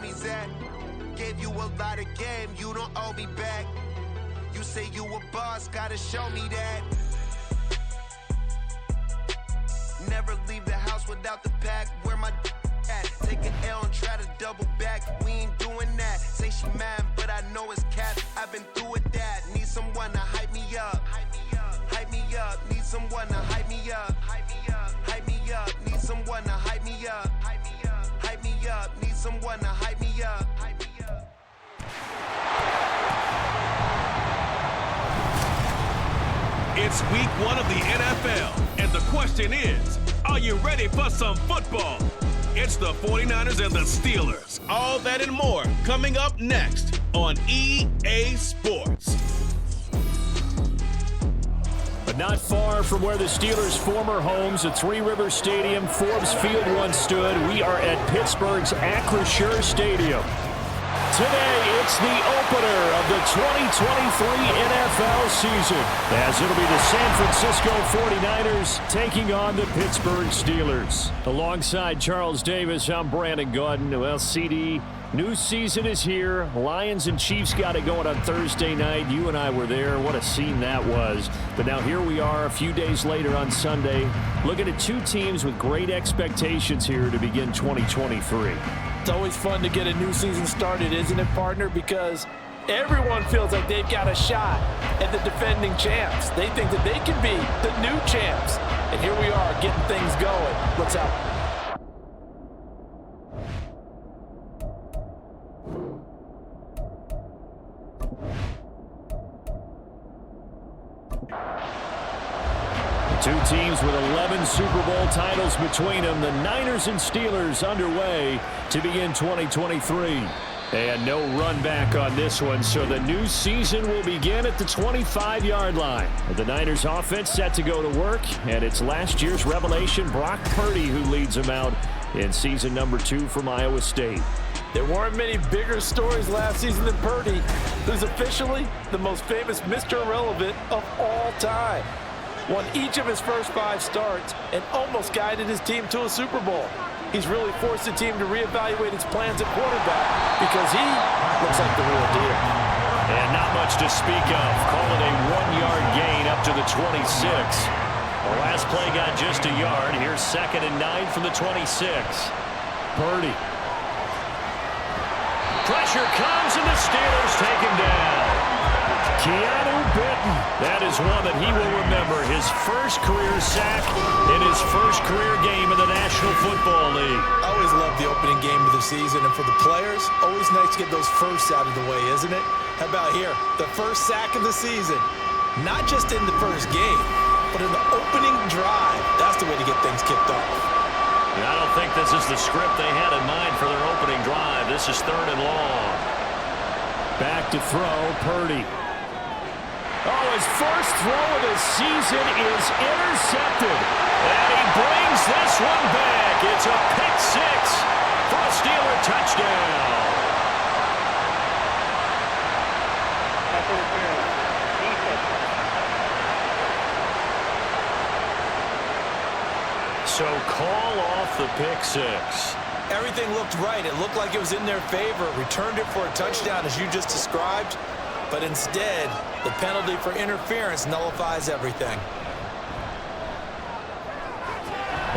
homies at? Gave you a lot of game, you don't owe me back. You say you a boss, gotta show me that. Never leave the house without the pack. Where my at? Take an L and try to double back. We ain't doing that. Say she mad, but I know it's cap. I've been through with that. Need someone to hype me up. Hype me up. Need someone to hype me up. Hype me up. Need someone to hype me up. Hype me up. Need someone to hype me up. It's week 1 of the NFL, and the question is, are you ready for some football? It's the 49ers and the Steelers. All that and more coming up next on EA Sports. But not far from where the Steelers' former homes at Three Rivers Stadium, Forbes Field once stood, we are at Pittsburgh's Acrisure Stadium. Today, it's the opener of the 2023 NFL season, as it'll be the San Francisco 49ers taking on the Pittsburgh Steelers. Alongside Charles Davis, I'm Brandon Gaudin. Well, CD, new season is here. Lions and Chiefs got it going on Thursday night. You and I were there. What a scene that was. But now here we are a few days later on Sunday, looking at two teams with great expectations here to begin 2023. It's always fun to get a new season started, isn't it, partner? Because everyone feels like they've got a shot at the defending champs. They think that they can be the new champs. And here we are getting things going. Let's have Two teams with 11 Super Bowl titles between them. The Niners and Steelers underway to begin 2023. And no run back on this one, so the new season will begin at the 25-yard line. The Niners offense set to go to work, and it's last year's revelation, Brock Purdy, who leads them out in season number 2 from Iowa State. There weren't many bigger stories last season than Purdy, who's officially the most famous Mr. Irrelevant of all time. Won each of his first 5 starts and almost guided his team to a Super Bowl. He's really forced the team to reevaluate its plans at quarterback because he looks like the real deal. And not much to speak of. Call it a 1-yard gain up to the 26. The last play got just a yard. Here's 2nd and 9 from the 26. Purdy. Pressure comes and the Steelers take him down. Keanu Benton. That is one that he will remember. His first career sack in his first career game in the National Football League. I always love the opening game of the season, and for the players, always nice to get those firsts out of the way, isn't it? How about here? The first sack of the season. Not just in the first game, but in the opening drive. That's the way to get things kicked off. And I don't think this is the script they had in mind for their opening drive. This is 3rd and long. Back to throw, Purdy. Oh, his first throw of the season is intercepted. And he brings this one back. It's a pick 6 for a Steeler touchdown. So call off the pick 6. Everything looked right. It looked like it was in their favor. Returned it for a touchdown, as you just described. But instead, the penalty for interference nullifies everything.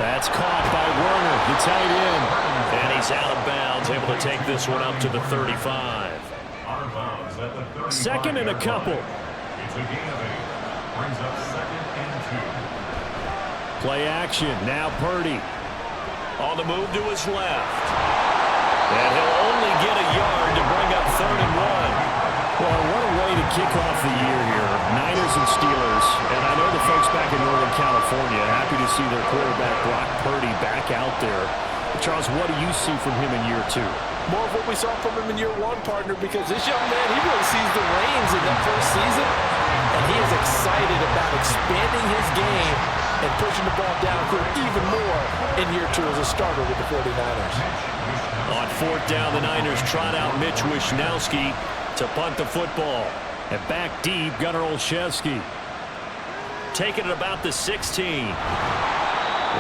That's caught by Werner, the tight end. And he's out of bounds, able to take this one up to the 35. 2nd and a couple. It's a gain of 8. Brings up 2nd and 2. Play action. Now Purdy. On the move to his left. And he'll only get a yard to bring up 3rd and 1. Well, what a way to kick off the year here. Niners and Steelers. And I know the folks back in Northern California happy to see their quarterback Brock Purdy back out there. Charles, what do you see from him in year 2? More of what we saw from him in year 1, partner, because this young man, he really sees the reins in that first season. And he is excited about expanding his game and pushing the ball downfield even more in year 2 as a starter with the 49ers. On 4th down, the Niners trot out Mitch Wishnowski to punt the football. And back deep, Gunnar Olszewski. Taking it about the 16.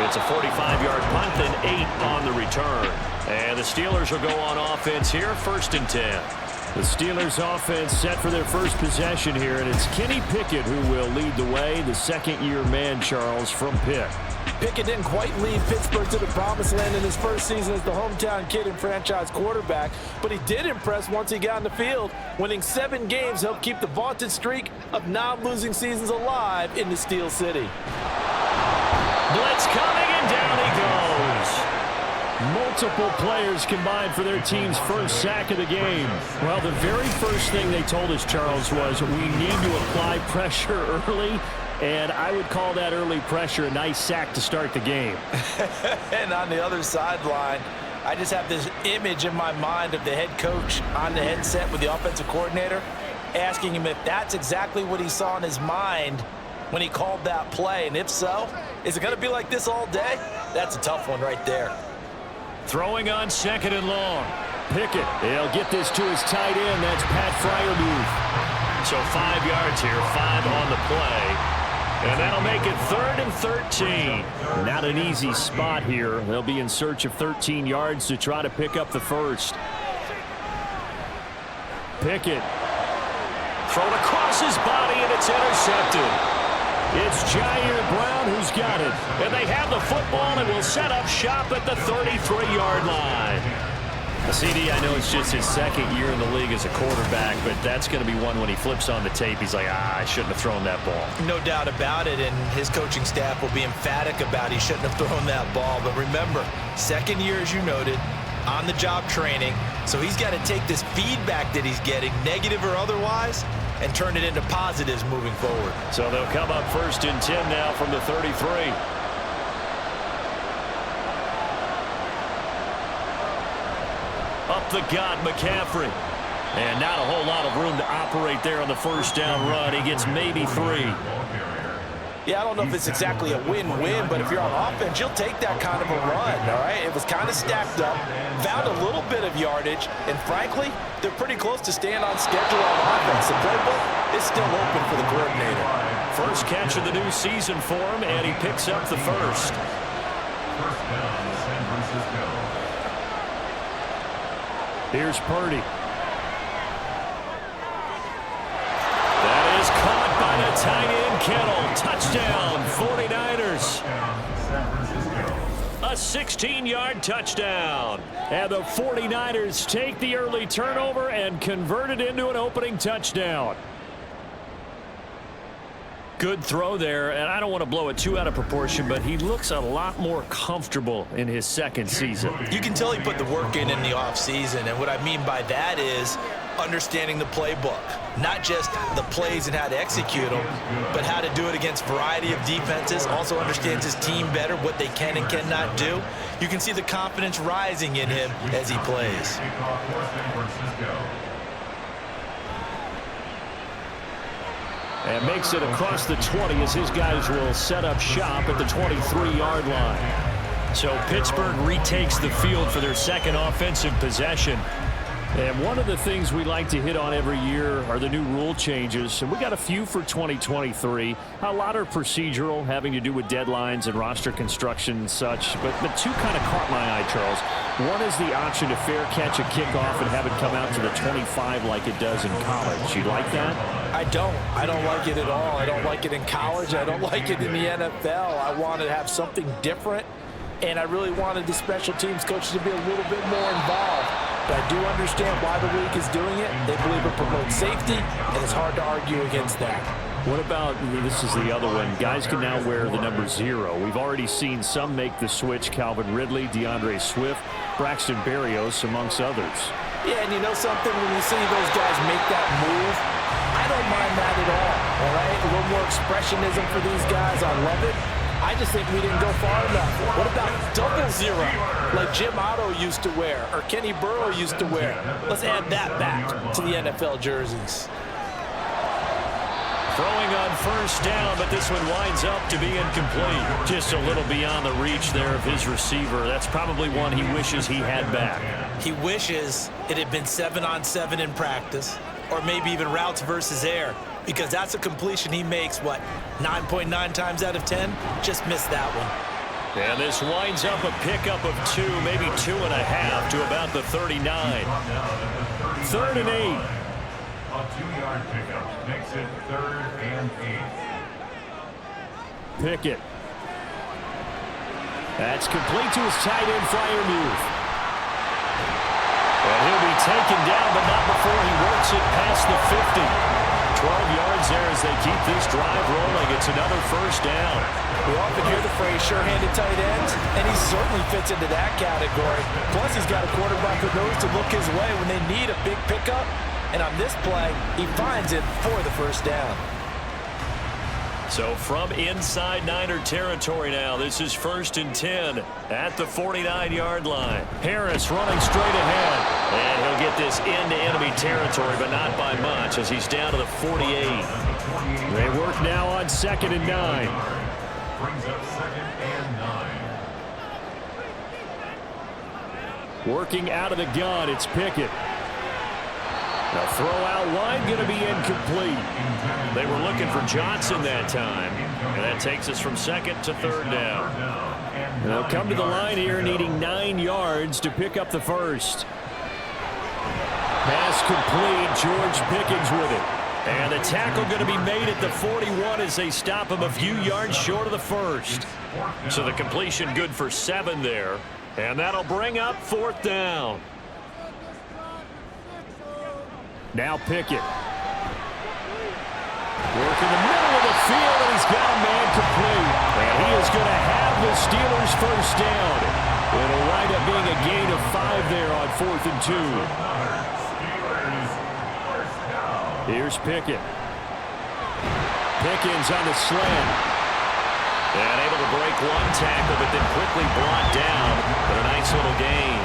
It's a 45-yard punt and 8 on the return. And the Steelers will go on offense here, 1st and 10. The Steelers offense set for their first possession here, and it's Kenny Pickett who will lead the way, the second-year man, Charles, from Pitt. Pickett didn't quite lead Pittsburgh to the promised land in his first season as the hometown kid and franchise quarterback, but he did impress once he got on the field. Winning 7 games helped keep the vaunted streak of non-losing seasons alive in the Steel City. Blitz coming, and down he goes. Multiple players combined for their team's first sack of the game. Well, the very first thing they told us, Charles, was we need to apply pressure early, and I would call that early pressure a nice sack to start the game. And on the other sideline, I just have this image in my mind of the head coach on the headset with the offensive coordinator asking him if that's exactly what he saw in his mind when he called that play, and if so, is it going to be like this all day? That's a tough one right there. Throwing on 2nd and long. Pickett, he'll get this to his tight end. That's Pat Freiermuth. So 5 yards here, 5 on the play. And that'll make it 3rd and 13. Not an easy spot here. They'll be in search of 13 yards to try to pick up the first. Pickett. Thrown across his body, and it's intercepted. It's Jair Brown who's got it. And they have the football and will set up shop at the 33-yard line. CD, I know it's just his 2nd year in the league as a quarterback, but that's going to be one when he flips on the tape, he's like, I shouldn't have thrown that ball. No doubt about it, and his coaching staff will be emphatic about he shouldn't have thrown that ball. But remember, 2nd year, as you noted, on-the-job training, so he's got to take this feedback that he's getting, negative or otherwise, and turn it into positives moving forward. So they'll come up 1st and 10 now from the 33. Up the gut, McCaffrey. And not a whole lot of room to operate there on the first down run. He gets maybe 3. Yeah, I don't know if it's exactly a win-win, but if you're on offense, you'll take that kind of a run, all right? It was kind of stacked up, found a little bit of yardage, and frankly, they're pretty close to staying on schedule on offense. The playbook is still open for the coordinator. First catch of the new season for him, and he picks up the first. First down, San Francisco. Here's Purdy. That is caught by the tight end, Kittle. Touchdown, 49ers. A 16-yard touchdown. And the 49ers take the early turnover and convert it into an opening touchdown. Good throw there, and I don't want to blow it too out of proportion, but he looks a lot more comfortable in his 2nd season. You can tell he put the work in the offseason, and what I mean by that is understanding the playbook. Not just the plays and how to execute them, but how to do it against a variety of defenses. Also understands his team better, what they can and cannot do. You can see the confidence rising in him as he plays. And makes it across the 20 as his guys will set up shop at the 23-yard line. So Pittsburgh retakes the field for their 2nd offensive possession. And one of the things we like to hit on every year are the new rule changes. And we got a few for 2023. A lot are procedural, having to do with deadlines and roster construction and such. But 2 kind of caught my eye, Charles. One is the option to fair catch a kickoff and have it come out to the 25 like it does in college. You like that? I don't. I don't like it at all. I don't like it in college. I don't like it in the NFL. I want to have something different. And I really wanted the special teams coaches to be a little bit more involved. But I do understand why the league is doing it. They believe it promotes safety, and it's hard to argue against that. What about, this is the other one, guys can now wear the number 0. We've already seen some make the switch, Calvin Ridley, DeAndre Swift, Braxton Berrios, amongst others. Yeah, and you know something, when you see those guys make that move, I don't mind that at all right? A little more expressionism for these guys. I love it. I just think we didn't go far enough. What about double 0, like Jim Otto used to wear, or Kenny Burrow used to wear? Let's add that back to the NFL jerseys. Throwing on first down, but this one winds up to be incomplete. Just a little beyond the reach there of his receiver. That's probably one he wishes he had back. He wishes it had been 7-on-7 in practice, or maybe even routes versus air, because that's a completion he makes, 9.9 times out of 10? Just missed that one. And this winds up a pickup of 2, maybe 2.5 to about the 39. 3rd and 8. A 2-yard pickup makes it 3rd and 8. Pickett. That's complete to his tight end, Freiermuth. And he'll be taken down, but not before he works it past the 50. 12 yards there as they keep this drive rolling. It's another first down. We often hear the phrase sure-handed tight ends, and he certainly fits into that category. Plus, he's got a quarterback who knows to look his way when they need a big pickup. And on this play, he finds it for the first down. So from inside Niner territory now, this is 1st and 10 at the 49-yard line. Harris running straight ahead. And he'll get this into enemy territory, but not by much as he's down to the 48. They work now on 2nd and 9. Brings up 2nd and 9. Working out of the gun, it's Pickett. The throw out line going to be incomplete. They were looking for Johnson that time. And that takes us from 2nd to 3rd down. They'll come to the line here needing 9 yards to pick up the first. Pass complete. George Pickens with it. And the tackle going to be made at the 41 as they stop him a few yards short of the first. So the completion good for 7 there. And that'll bring up 4th down. Now Pickett. Work in the middle of the field, and he's got a man complete. And he is going to have the Steelers first down. It'll wind up being a gain of 5 there on 4th and 2. Here's Pickett. Pickens on the slant. And able to break one tackle, but then quickly brought down. But a nice little gain.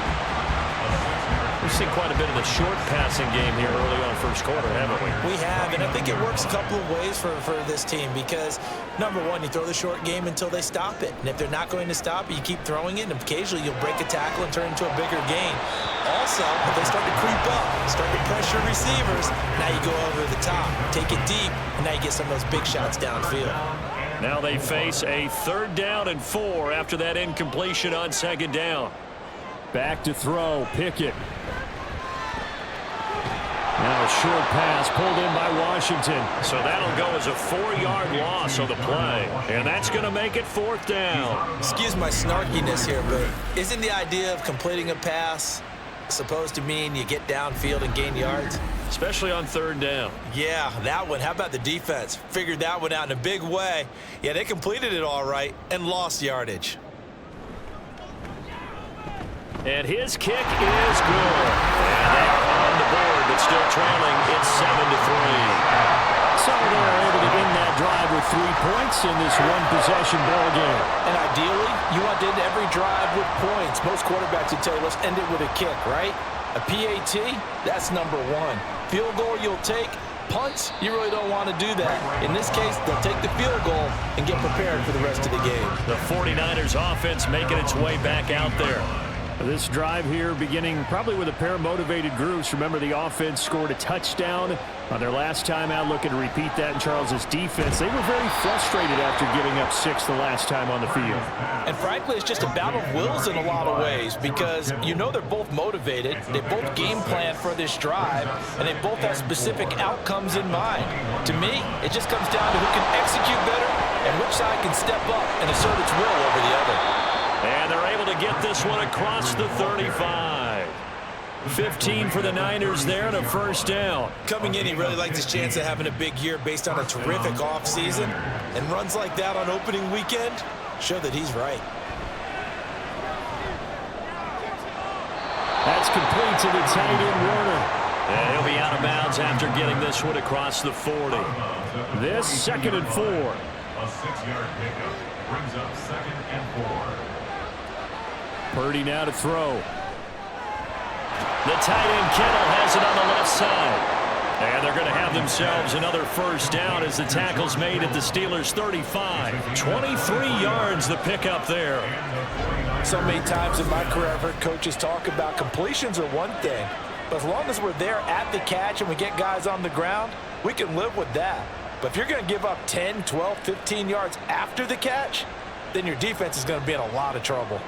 We've seen quite a bit of the short passing game here early on first quarter, haven't we? We have, and I think it works a couple of ways for this team because, number one, you throw the short game until they stop it. And if they're not going to stop it, you keep throwing it, and occasionally you'll break a tackle and turn it into a bigger gain. Also, if they start to creep up, start to pressure receivers, now you go over the top, take it deep, and now you get some of those big shots downfield. Now they face a 3rd down and 4 after that incompletion on 2nd down. Back to throw, Pickett. Now a short pass pulled in by Washington. So that'll go as a 4-yard loss on the play. And that's going to make it 4th down. Excuse my snarkiness here, but isn't the idea of completing a pass supposed to mean you get downfield and gain yards? Especially on 3rd down. Yeah, that one. How about the defense? Figured that one out in a big way. Yeah, they completed it all right and lost yardage. And his kick is good. And they are on the board, but still trailing. It's 7-3. So they're able to end that drive with 3 points in this one-possession ball game. And ideally, you want to end every drive with points. Most quarterbacks would tell you, let's end it with a kick, right? A PAT, that's number 1. Field goal you'll take. Punts, you really don't want to do that. In this case, they'll take the field goal and get prepared for the rest of the game. The 49ers offense making its way back out there. This drive here beginning probably with a pair of motivated groups. Remember, the offense scored a touchdown on their last time out. Looking to repeat that in Charles's defense. They were very frustrated after giving up 6 the last time on the field. And frankly, it's just a battle of wills in a lot of ways because you know they're both motivated. They both game plan for this drive, and they both have specific outcomes in mind. To me, it just comes down to who can execute better and which side can step up and assert its will over the other. And they're able to get this one across the 35. 15 for the Niners there and a first down. Coming in, he really liked his chance of having a big year based on a terrific offseason. And runs like that on opening weekend show that he's right. That's complete to the tight end, Warner. And he'll be out of bounds after getting this one across the 40. This 2nd and 4. A 6-yard pickup brings up 2nd and 4. Purdy now to throw. The tight end Kittle has it on the left side. And they're going to have themselves another first down as the tackle's made at the Steelers' 35. 23 yards the pickup there. So many times in my career I've heard coaches talk about completions are one thing. But as long as we're there at the catch and we get guys on the ground, we can live with that. But if you're going to give up 10, 12, 15 yards after the catch, then your defense is going to be in a lot of trouble.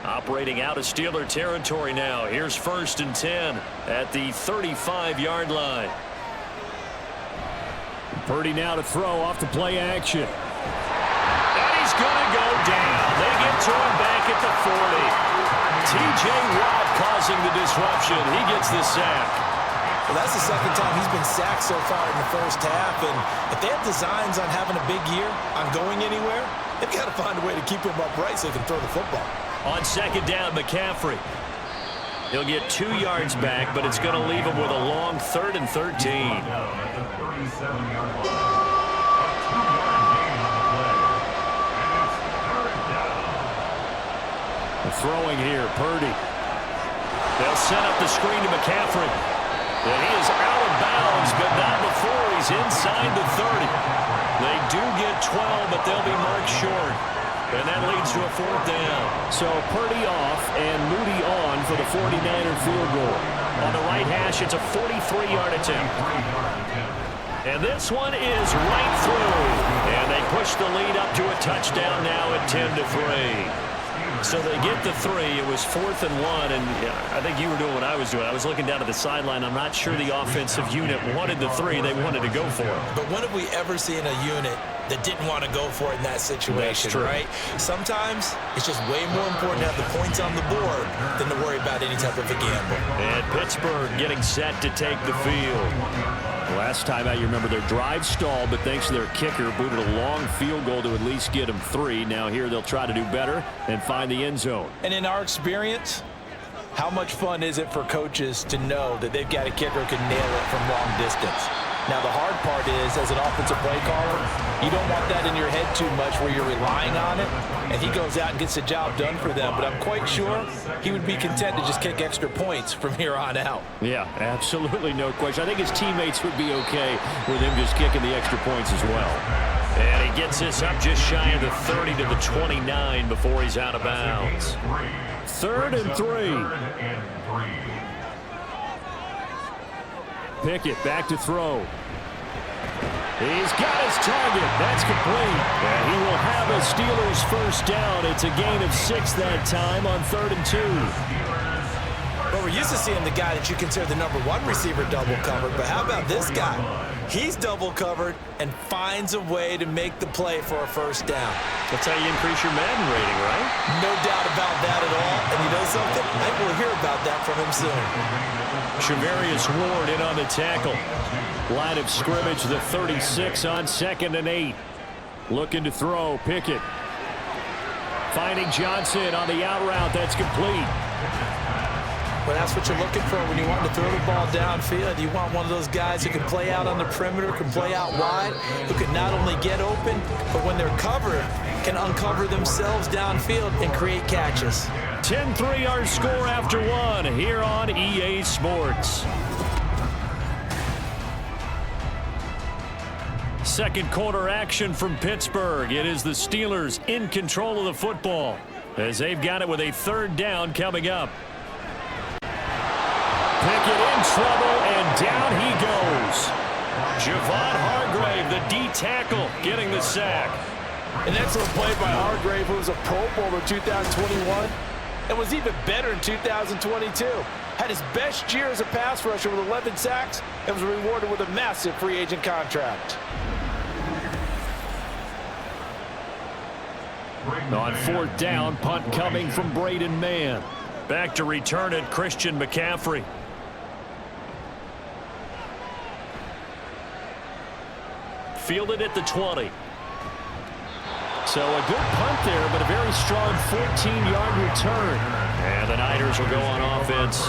Operating out of Steeler territory now. Here's 1st and 10 at the 35-yard line. Purdy now to throw off the play action. And he's going to go down. They get to him back at the 40. T.J. Watt causing the disruption. He gets the sack. Well, that's the second time he's been sacked so far in the first half. And if they have designs on having a big year, on going anywhere, they've got to find a way to keep him upright so they can throw the football. On 2nd down, McCaffrey. He'll get 2 yards back, but it's going to leave him with a long 3rd and 13. Throwing here, Purdy. They'll set up the screen to McCaffrey. And he is out of bounds, but not before he's inside the 30. They do get 12, but they'll be marked short. And that leads to a 4th down. So Purdy off and Moody on for the 49er field goal. On the right hash, it's a 43-yard attempt. And this one is right through. And they push the lead up to a touchdown now at 10-3. So they get the 3. It was 4th and 1, and I think you were doing what I was doing. I was looking down at the sideline. I'm not sure the offensive unit wanted the 3. They wanted to go for it. But when have we ever seen a unit that didn't want to go for it in that situation, right? Sometimes it's just way more important to have the points on the board than to worry about any type of a gamble. And Pittsburgh getting set to take the field. Last time out, you remember their drive stalled, but thanks to their kicker, booted a long field goal to at least get them 3. Now here they'll try to do better and find the end zone. And in our experience, how much fun is it for coaches to know that they've got a kicker who can nail it from long distance? Now, the hard part is, as an offensive play caller, you don't want that in your head too much where you're relying on it, and he goes out and gets the job done for them. But I'm quite sure he would be content to just kick extra points from here on out. Yeah, absolutely no question. I think his teammates would be okay with him just kicking the extra points as well. And he gets this up just shy of the 30 to the 29 before he's out of bounds. 3rd and 3. Pickett back to throw. He's got his target. That's complete. And he will have a Steelers 1st down. It's a gain of 6 that time on 3rd and 2. Well, we're used to seeing the guy that you consider the #1 receiver double covered, but how about this guy? He's double covered and finds a way to make the play for a 1st down. That's how you increase your Madden rating, right? No doubt about that at all. And you know something? I think we'll hear about that from him soon. Shavarius Ward in on the tackle. Line of scrimmage, the 36 on 2nd and 8. Looking to throw, Pickett. Finding Johnson on the out route. That's complete. Well, that's what you're looking for when you want to throw the ball downfield. You want one of those guys who can play out on the perimeter, can play out wide, who can not only get open, but when they're covered, can uncover themselves downfield and create catches. 10-3 our score after 1 here on EA Sports. Second quarter action from Pittsburgh. It is the Steelers in control of the football as they've got it with a 3rd down coming up. Pickett in trouble, and down he goes. Javon Hargrave, the D tackle, getting the sack. An excellent play by Hargrave, who was a Pro Bowler in 2021 and was even better in 2022. Had his best year as a pass rusher with 11 sacks and was rewarded with a massive free agent contract. On 4th down, punt coming from Braden Mann. Back to return it, Christian McCaffrey. Fielded at the 20. So a good punt there, but a very strong 14-yard return. And the Niners will go on offense.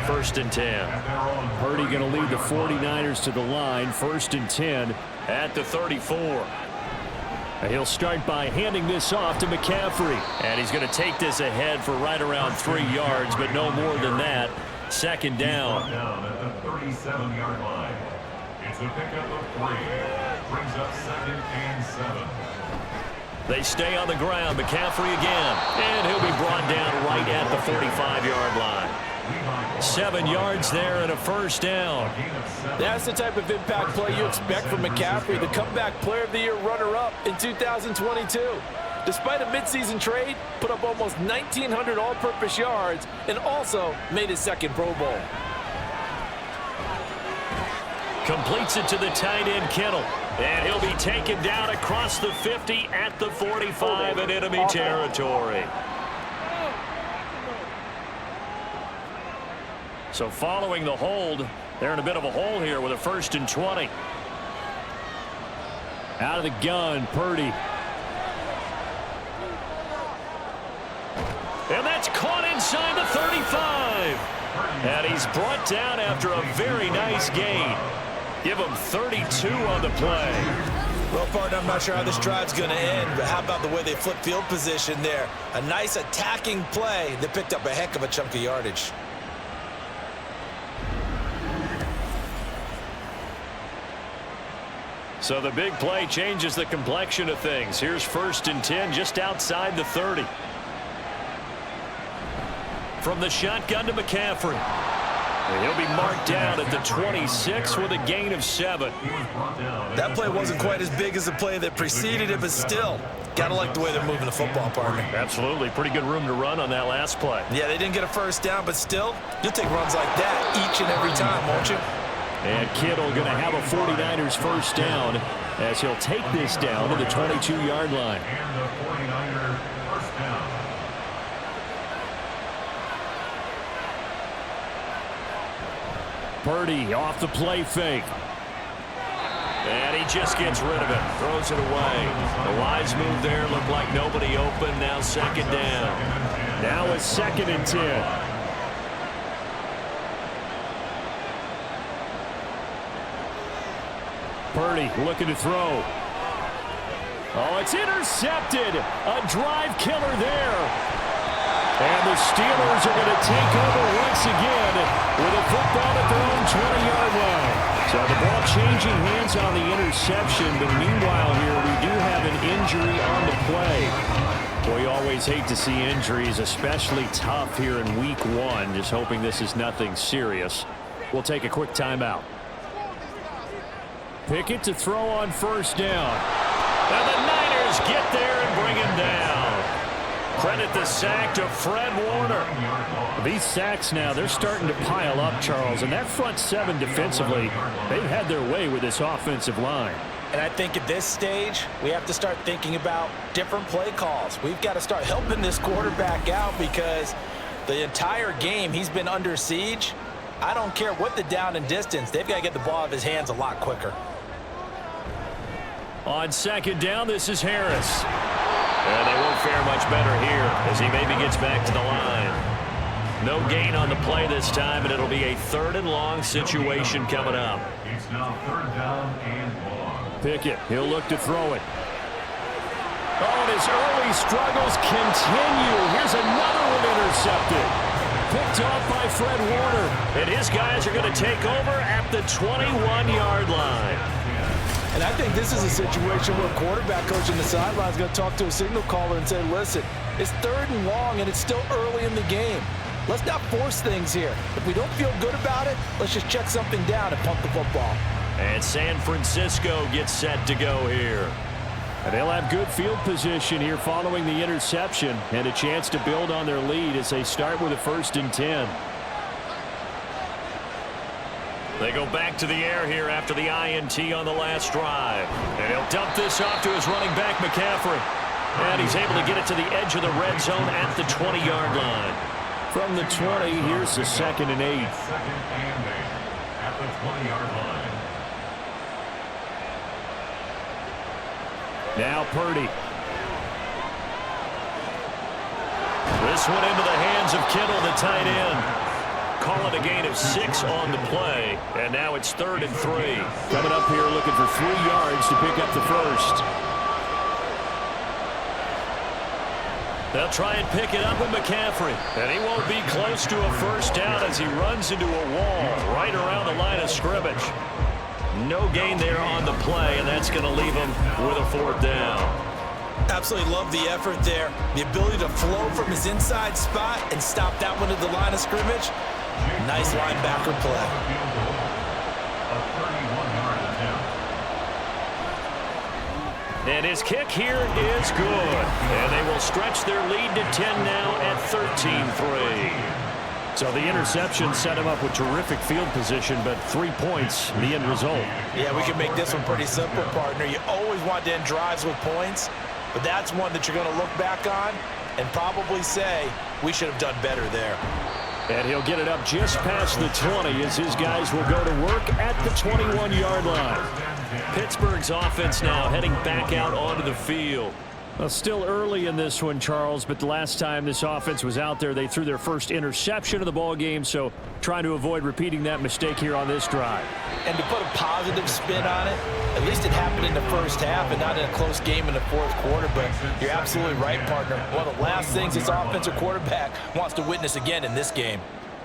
1st and 10. Purdy going to lead the 49ers to the line. 1st and 10 at the 34. He'll start by handing this off to McCaffrey. And he's going to take this ahead for right around 3 yards, but no more than that. 2nd down. Down at the 37-yard line. It's a pickup of 3. Brings up 2nd and 7. They stay on the ground. McCaffrey again. And he'll be brought down right at the 45-yard line. 7 yards there and a first down. That's the type of impact play you expect from McCaffrey, the comeback player of the year runner-up in 2022. Despite a midseason trade, put up almost 1,900 all-purpose yards and also made his second Pro Bowl. Completes it to the tight end, Kittle. And he'll be taken down across the 50 at the 45 in enemy territory. So following the hold, they're in a bit of a hole here with a 1st and 20. Out of the gun, Purdy. And that's caught inside the 35. And he's brought down after a very nice gain. Give him 32 on the play. Well, partner, I'm not sure how this drive's going to end, but how about the way they flip field position there? A nice attacking play that picked up a heck of a chunk of yardage. So the big play changes the complexion of things. Here's 1st and 10 just outside the 30. From the shotgun to McCaffrey. And he'll be marked down at the 26 with a gain of 7. That play wasn't quite as big as the play that preceded it, but still, gotta like the way they're moving the football, partner. Absolutely. Pretty good room to run on that last play. Yeah, they didn't get a first down, but still, you'll take runs like that each and every time, won't you? And Kittle going to have a 49ers first down as he'll take this down to the 22-yard line. And the 49er first down. Purdy off the play fake. And he just gets rid of it. Throws it away. The wise move there. Looked like nobody open. Now 2nd down. Now it's 2nd and 10. Purdy looking to throw. Oh, it's intercepted. A drive killer there. And the Steelers are going to take over once again with a football at their own 20-yard line. So the ball changing hands on the interception, but meanwhile here we do have an injury on the play. Boy, you always hate to see injuries, especially tough here in week 1. Just hoping this is nothing serious. We'll take a quick timeout. Pickett to throw on 1st down. And the Niners get there and bring him down. Credit the sack to Fred Warner. These sacks now, they're starting to pile up, Charles. And that front 7 defensively, they've had their way with this offensive line. And I think at this stage, we have to start thinking about different play calls. We've got to start helping this quarterback out because the entire game he's been under siege. I don't care what the down and distance. They've got to get the ball out of his hands a lot quicker. On 2nd down, this is Harris. And they won't fare much better here as he maybe gets back to the line. No gain on the play this time, and it'll be a 3rd and long situation coming up. It's now 3rd down and long. Pickett, he'll look to throw it. Oh, and his early struggles continue. Here's another one intercepted. Picked off by Fred Warner. And his guys are going to take over at the 21-yard line. And I think this is a situation where quarterback coach in the sideline is going to talk to a signal caller and say, listen, it's 3rd and long and it's still early in the game. Let's not force things here. If we don't feel good about it, let's just check something down and pump the football. And San Francisco gets set to go here. And they'll have good field position here following the interception and a chance to build on their lead as they start with a 1st and 10. They go back to the air here after the INT on the last drive. And he'll dump this off to his running back, McCaffrey. And he's able to get it to the edge of the red zone at the 20-yard line. From the 20, here's the 2nd and 8. 2nd and 8 at the 20-yard line. Now Purdy. This one into the hands of Kittle, the tight end. Call it a gain of 6 on the play, and now it's 3rd and 3. Coming up here looking for 3 yards to pick up the first. They'll try and pick it up with McCaffrey, and he won't be close to a first down as he runs into a wall right around the line of scrimmage. No gain there on the play, and that's going to leave him with a 4th down. Absolutely love the effort there. The ability to flow from his inside spot and stop that one at the line of scrimmage. Nice linebacker play. Field goal. A 31-yard attempt. And his kick here is good. And they will stretch their lead to 10 now at 13-3. So the interception set him up with terrific field position, but 3 points, the end result. Yeah, we can make this one pretty simple, partner. You always want to end drives with points, but that's one that you're going to look back on and probably say, we should have done better there. And he'll get it up just past the 20 as his guys will go to work at the 21-yard line. Pittsburgh's offense now heading back out onto the field. Well, still early in this one, Charles, but the last time this offense was out there, they threw their first interception of the ball game, so trying to avoid repeating that mistake here on this drive. And to put a positive spin on it, at least it happened in the first half and not in a close game in the fourth quarter, but you're absolutely right, partner. One of the last things this offensive quarterback wants to witness again in this game.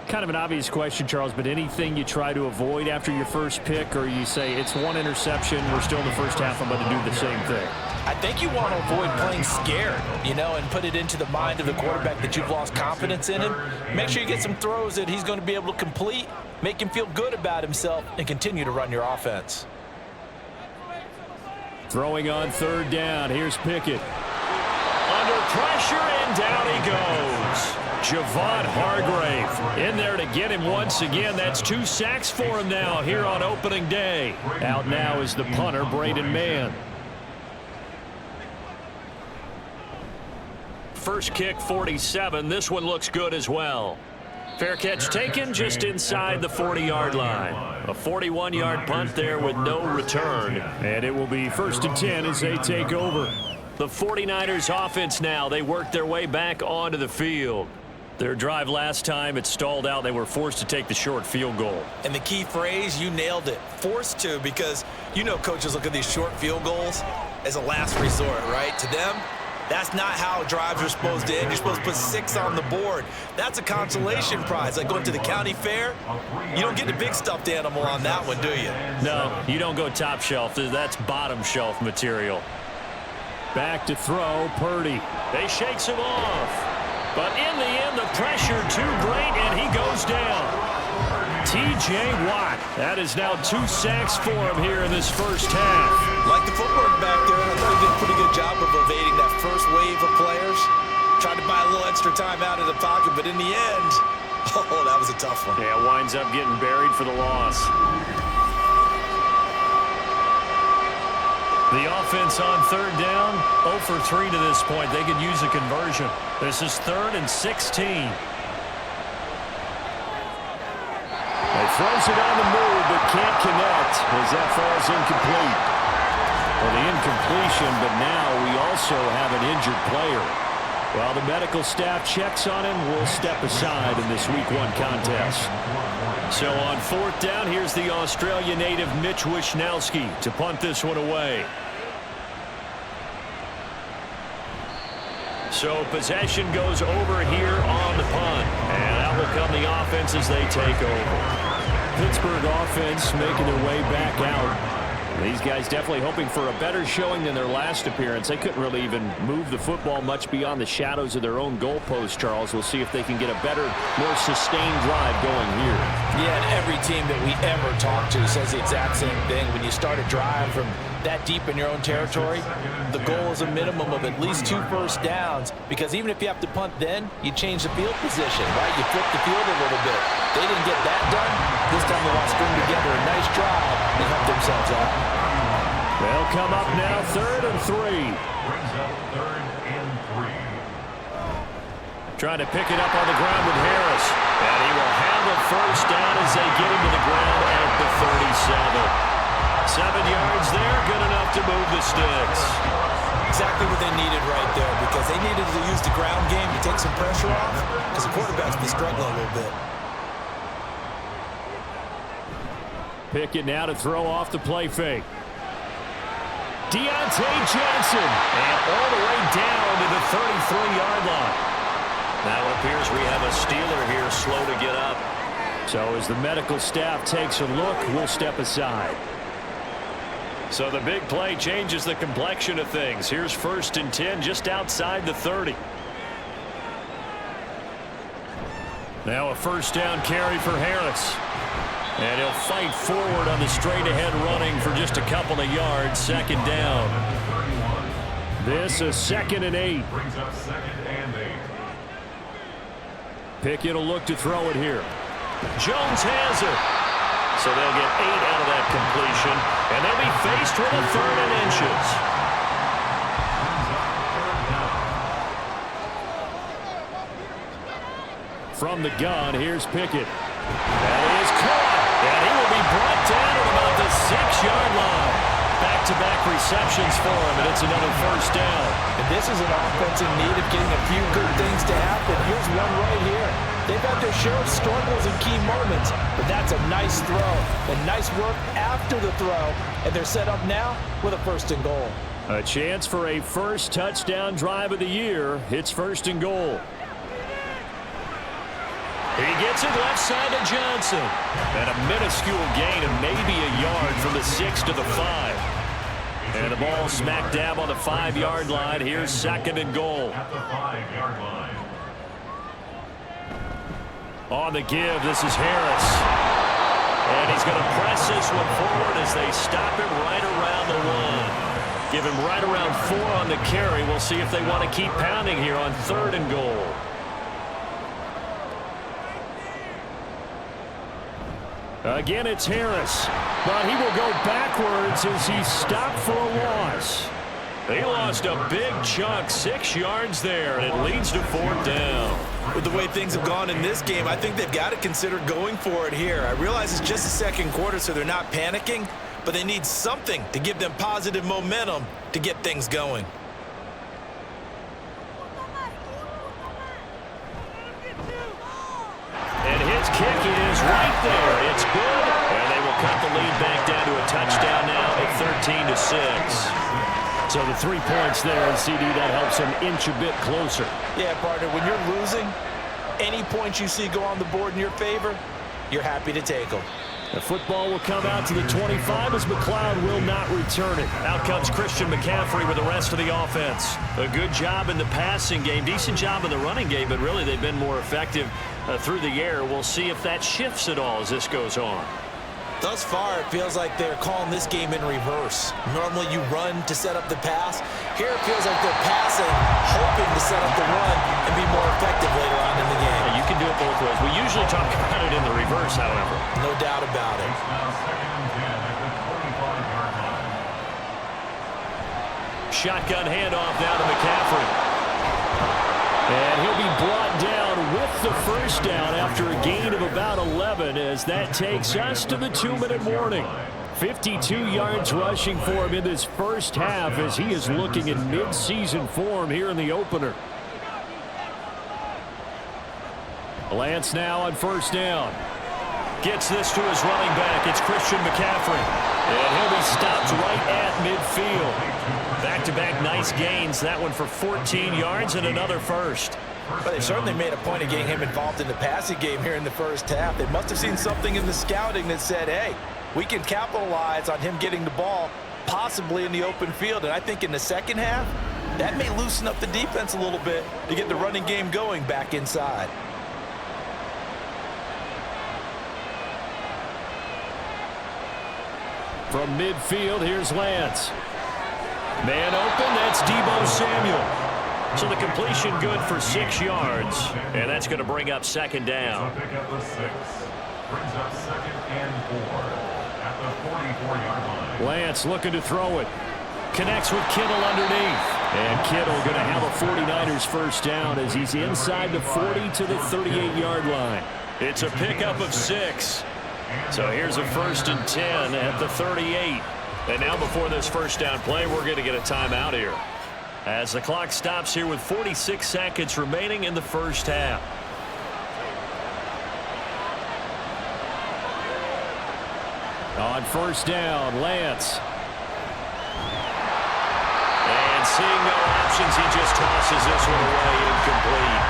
Kind of an obvious question, Charles, but anything you try to avoid after your first pick, or you say it's one interception, we're still in the first half, I'm going to do the same thing? I think you want to avoid playing scared, and put it into the mind of the quarterback that you've lost confidence in him. Make sure you get some throws that he's going to be able to complete, make him feel good about himself, and continue to run your offense. Throwing on third down, here's Pickett. Under pressure, and down he goes. Javon Hargrave in there to get him once again. That's 2 sacks for him now here on opening day. Out now is the punter, Braden Mann. First kick, 47. This one looks good as well. Fair catch taken just inside the 40-yard line. A 41-yard punt there with no return. And it will be 1st and 10 as they take over. The 49ers offense now, they work their way back onto the field. Their drive last time, it stalled out. They were forced to take the short field goal. And the key phrase, you nailed it, forced to, because coaches look at these short field goals as a last resort, right? To them, that's not how drives are supposed to end. You're supposed to put 6 on the board. That's a consolation prize, like going to the county fair. You don't get the big stuffed animal on that one, do you? No, you don't go top shelf. That's bottom shelf material. Back to throw, Purdy. They shakes him off. But in the end, the pressure too great, and he goes down. T.J. Watt. That is now 2 sacks for him here in this first half. Like the footwork back there, I thought he did a pretty good job of evading that first wave of players. Tried to buy a little extra time out of the pocket, but in the end, that was a tough one. Yeah, winds up getting buried for the loss. The offense on third down, 0 for 3 to this point. They could use a conversion. This is 3rd and 16. They throws it on the move, but can't connect as that falls incomplete. Well, the incompletion, but now we also have an injured player. While the medical staff checks on him, we'll step aside in this Week 1 contest. So on 4th down, here's the Australia native Mitch Wishnowski to punt this one away. So possession goes over here on the punt. And out will come the offense as they take over. Pittsburgh offense making their way back out. These guys definitely hoping for a better showing than their last appearance. They couldn't really even move the football much beyond the shadows of their own goalpost, Charles. We'll see if they can get a better, more sustained drive going here. Yeah, and every team that we ever talk to says the exact same thing. When you start a drive from that deep in your own territory, the goal is a minimum of at least 2 first downs, because even if you have to punt then, you change the field position, right? You flip the field a little bit. They didn't get that done. This time they want to string together a nice drive and help themselves out. They'll come up now 3rd and 3. Brings up 3rd and 3. Trying to pick it up on the ground with Harris. And he will have a first down as they get him to the ground at the 37. 7 yards there, good enough to move the sticks. Exactly what they needed right there, because they needed to use the ground game to take some pressure off, because the quarterback's been struggling a little bit. Pickett now to throw off the play fake. Deontay Johnson, and all the way down to the 33-yard line. Now it appears we have a Steeler here slow to get up. So as the medical staff takes a look, we'll step aside. So the big play changes the complexion of things. Here's 1st and 10 just outside the 30. Now a first down carry for Harris. And he'll fight forward on the straight-ahead running for just a couple of yards. Second down. This is 2nd and 8. Brings up 2nd and 8. Pickett will look to throw it here. Jones has it. So they'll get 8 out of that completion. And they'll be faced with a 3rd and inches. From the gun, here's Pickett. That is caught. And he will be brought down at about the 6-yard line. Back-to-back receptions for him, and it's another first down. And this is an offense in need of getting a few good things to happen. Here's one right here. They've had their share of struggles in key moments, but that's a nice throw. And nice work after the throw. And they're set up now with a 1st and goal. A chance for a first touchdown drive of the year. It's 1st and goal. He gets it left side to Johnson. And a minuscule gain of maybe a yard from the 6 to the 5. And the ball smack dab on the 5-yard line. Here's 2nd and goal. At the 5-yard line. On the give, this is Harris. And he's going to press this one forward as they stop him right around the 1. Give him right around 4 on the carry. We'll see if they want to keep pounding here on 3rd and goal. Again, it's Harris, but he will go backwards as he's stopped for a loss. They lost a big chunk, 6 yards there, and it leads to 4th down. With the way things have gone in this game, I think they've got to consider going for it here. I realize it's just the 2nd quarter, so they're not panicking, but they need something to give them positive momentum to get things going. And his kick is right there. It's good. And they will cut the lead back down to a touchdown now at 13-6. So the 3 points there, and CD, that helps them inch a bit closer. Yeah, partner, when you're losing, any points you see go on the board in your favor, you're happy to take them. The football will come out to the 25 as McLeod will not return it. Out comes Christian McCaffrey with the rest of the offense. A good job in the passing game, decent job in the running game, but really they've been more effective through the air. We'll see if that shifts at all as this goes on. Thus far, it feels like they're calling this game in reverse. Normally you run to set up the pass. Here it feels like they're passing, hoping to set up the run and be more effective later on in the game. Yeah, you can do it both ways. We usually talk about it in the reverse, however. No doubt about it. It's now 2nd and 10 at the 25-yard line. Shotgun handoff down to McCaffrey. And he'll be brought down with the first down after a gain of about 11 as that takes us to the 2-minute warning. 52 yards rushing for him in this first half as he is looking in mid-season form here in the opener. Lance now on first down. Gets this to his running back. It's Christian McCaffrey. And he'll be stopped right at midfield. Back-to-back nice gains. That one for 14 yards and another first. But they certainly made a point of getting him involved in the passing game here in the first half. They must have seen something in the scouting that said, hey, we can capitalize on him getting the ball possibly in the open field. And I think in the second half, that may loosen up the defense a little bit to get the running game going back inside. From midfield, here's Lance. Man open, that's Deebo Samuel. So the completion good for 6 yards, and that's going to bring up 2nd down. So pick up the 6. Brings up 2nd and 4 at the 44-yard line. Lance looking to throw it. Connects with Kittle underneath. And Kittle going to have a 49ers first down as he's inside the 40 to the 38-yard line. It's a pickup of 6. So here's a 1st and 10 at the 38. And now before this first down play, we're going to get a timeout here, as the clock stops here with 46 seconds remaining in the first half. On first down, Lance. And seeing no options, he just tosses this one away, incomplete.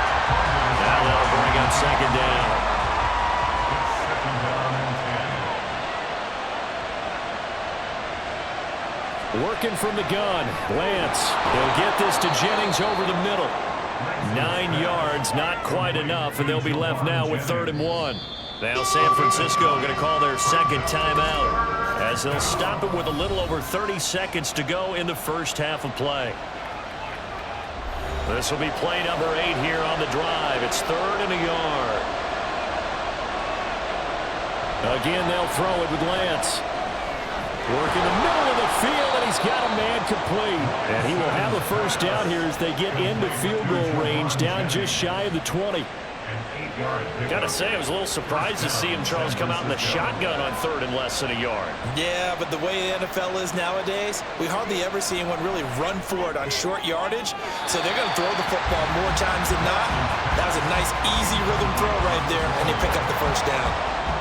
Now that'll bring up 2nd down. Working from the gun, Lance. He'll get this to Jennings over the middle. 9 yards, not quite enough, and they'll be left now with 3rd and 1. Now San Francisco going to call their second timeout as they'll stop it with a little over 30 seconds to go in the first half of play. This will be play number 8 here on the drive. It's 3rd and a yard. Again, they'll throw it with Lance. Working the middle of the field, and he's got a man complete. And he will have a first down here as they get into field goal range, down just shy of the 20. Gotta say, I was a little surprised to see him, Charles, come out in the shotgun on 3rd and less than a yard. Yeah, but the way the NFL is nowadays, we hardly ever see anyone really run for it on short yardage. So they're going to throw the football more times than not. That was a nice, easy rhythm throw right there, and they pick up the first down.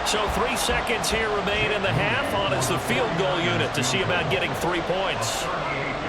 So 3 seconds here remain in the half. On it's the field goal unit to see about getting 3 points.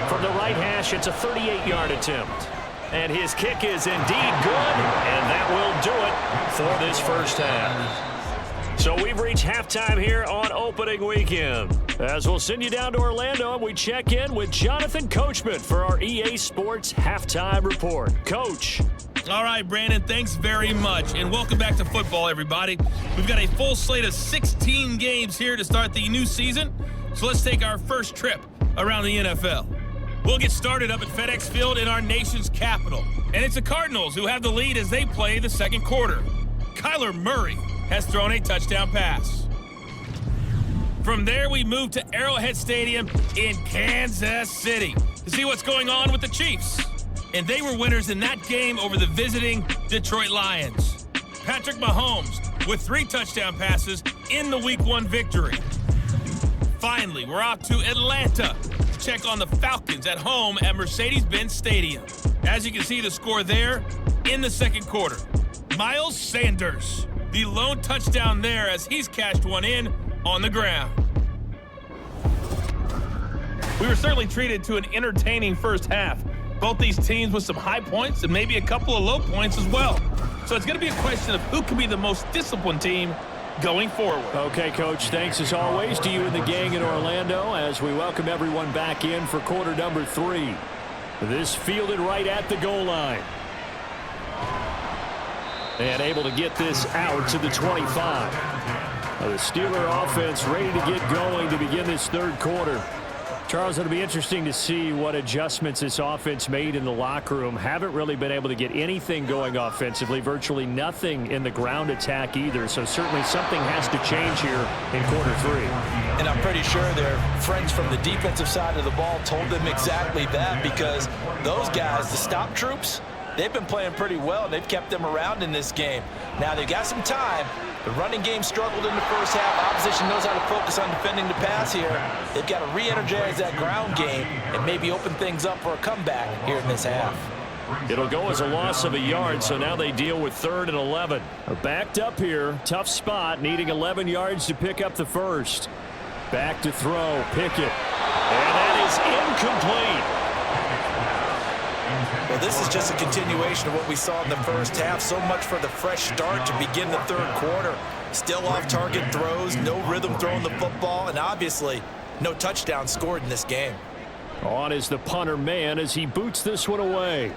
From the right hash, it's a 38-yard attempt. And his kick is indeed good, and that will do it for this first half. So we've reached halftime here on opening weekend. As we'll send you down to Orlando, and we check in with Jonathan Coachman for our EA Sports Halftime Report. Coach. All right, Brandon, thanks very much, and welcome back to football, everybody. We've got a full slate of 16 games here to start the new season, so let's take our first trip around the NFL. We'll get started up at FedEx Field in our nation's capital, and it's the Cardinals who have the lead as they play the second quarter. Kyler Murray has thrown a touchdown pass. From there, we move to Arrowhead Stadium in Kansas City to see what's going on with the Chiefs. And they were winners in that game over the visiting Detroit Lions. Patrick Mahomes with 3 touchdown passes in the Week 1 victory. Finally, we're off to Atlanta to check on the Falcons at home at Mercedes-Benz Stadium. As you can see the score there in the second quarter. Miles Sanders, the lone touchdown there as he's cashed one in on the ground. We were certainly treated to an entertaining first half. Both these teams with some high points and maybe a couple of low points as well. So it's going to be a question of who can be the most disciplined team going forward. Okay, Coach, thanks as always to you and the gang in Orlando as we welcome everyone back in for quarter number 3. This fielded right at the goal line. And able to get this out to the 25. The Steeler offense ready to get going to begin this third quarter. Charles, it'll be interesting to see what adjustments this offense made in the locker room. Haven't really been able to get anything going offensively, virtually nothing in the ground attack either. So certainly something has to change here in quarter 3. And I'm pretty sure their friends from the defensive side of the ball told them exactly that, because those guys, the stop troops, they've been playing pretty well, and they've kept them around in this game. Now, they've got some time. The running game struggled in the first half. Opposition knows how to focus on defending the pass here. They've got to re-energize that ground game and maybe open things up for a comeback here in this half. It'll go as a loss of a yard, so now they deal with 3rd and 11. Backed up here, tough spot, needing 11 yards to pick up the first. Back to throw, Pickett. And that is incomplete. Well, this is just a continuation of what we saw in the first half. So much for the fresh start to begin the third quarter. Still off-target throws, no rhythm throwing the football, and obviously no touchdown scored in this game. On is the punter man as he boots this one away.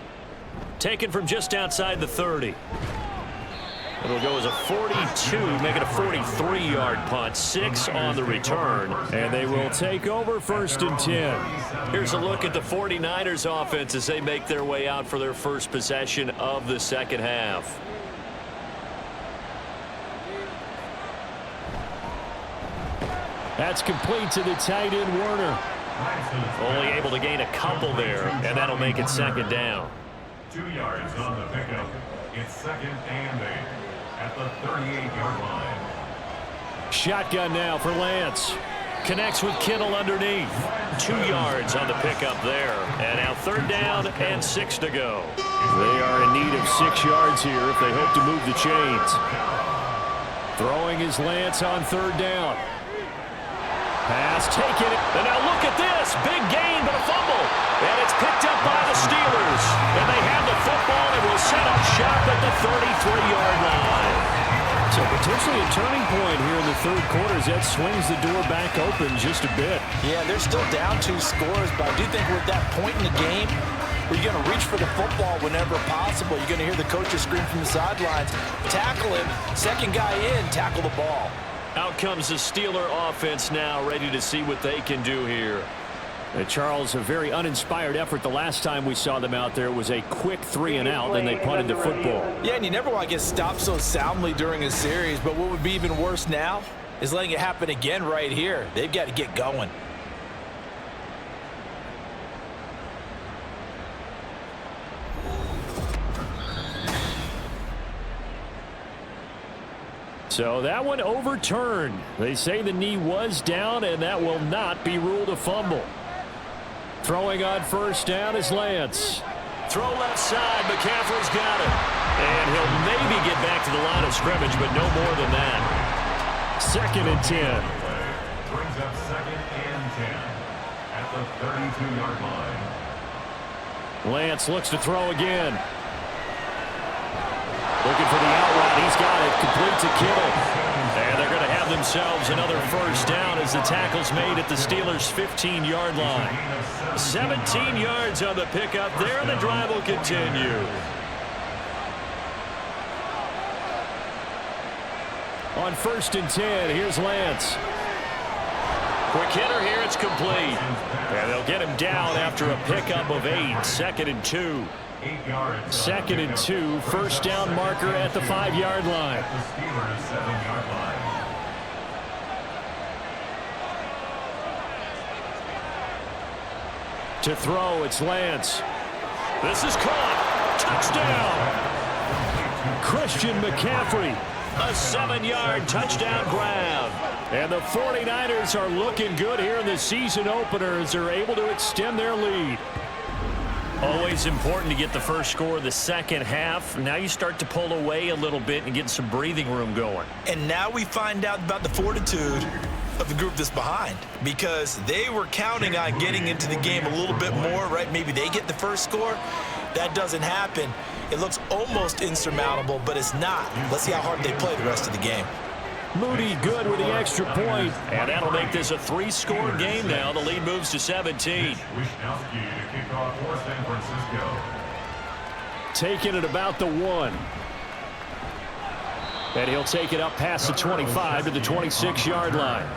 Taken from just outside the 30. It'll go as a 42, make it a 43-yard punt. 6 on the return, and they will take over 1st and 10. Here's a look at the 49ers offense as they make their way out for their first possession of the second half. That's complete to the tight end, Werner. Only able to gain a couple there, and that'll make it 2nd down. 2 yards on the pickup. It's 2nd and 8 at the 38-yard line. Shotgun now for Lance. Connects with Kittle underneath. 2 yards on the pickup there. And now 3rd down and 6 to go. They are in need of 6 yards here if they hope to move the chains. Throwing is Lance on 3rd down. Pass taken. And now look at this. Big gain, but a fumble. And it's picked up by the Steelers. And they have the football and will set up shop at the 33-yard line. So potentially a turning point here in the third quarter as that swings the door back open just a bit. Yeah, they're still down 2 scores, but I do think we're at that point in the game where you're going to reach for the football whenever possible. You're going to hear the coaches scream from the sidelines, tackle him, second guy in, tackle the ball. Out comes the Steeler offense now, ready to see what they can do here. Charles, a very uninspired effort the last time we saw them out there was a quick 3-and-out, then they punted the football. Yeah, and you never want to get stopped so soundly during a series, but what would be even worse now is letting it happen again right here. They've got to get going. So that one overturned. They say the knee was down, and that will not be ruled a fumble. Throwing on first down is Lance. Throw left side. McCaffrey's got it. And he'll maybe get back to the line of scrimmage, but no more than that. 2nd and 10. Brings up 2nd and 10 at the 32-yard line. Lance looks to throw again. Looking for the out route. He's got it. Complete to Kittle. And they're going to have themselves another first down as the tackle's made at the Steelers' 15-yard line. 17 yards on the pickup there, and the drive will continue. On 1st and 10, here's Lance. Quick hitter here. It's complete. And they'll get him down after a pickup of 8. 2nd and 2. 2nd and 2, first down marker at the 5-yard line. The Steelers' 7-yard line. To throw, it's Lance. This is caught. Touchdown. Christian McCaffrey. A 7-yard touchdown grab. And the 49ers are looking good here in the season opener as they're able to extend their lead. Always important to get the first score of the second half. Now you start to pull away a little bit and get some breathing room going. And now we find out about the fortitude of the group that's behind, because they were counting on getting into the game a little bit more, right? Maybe they get the first score. That doesn't happen. It looks almost insurmountable, but it's not. Let's see how hard they play the rest of the game. Moody good with the extra point, and that'll make this a 3-score game now. The lead moves to 17. Wisnowski to kick off for San Francisco. Taking it about the 1. And he'll take it up past the 25 to the 26-yard line.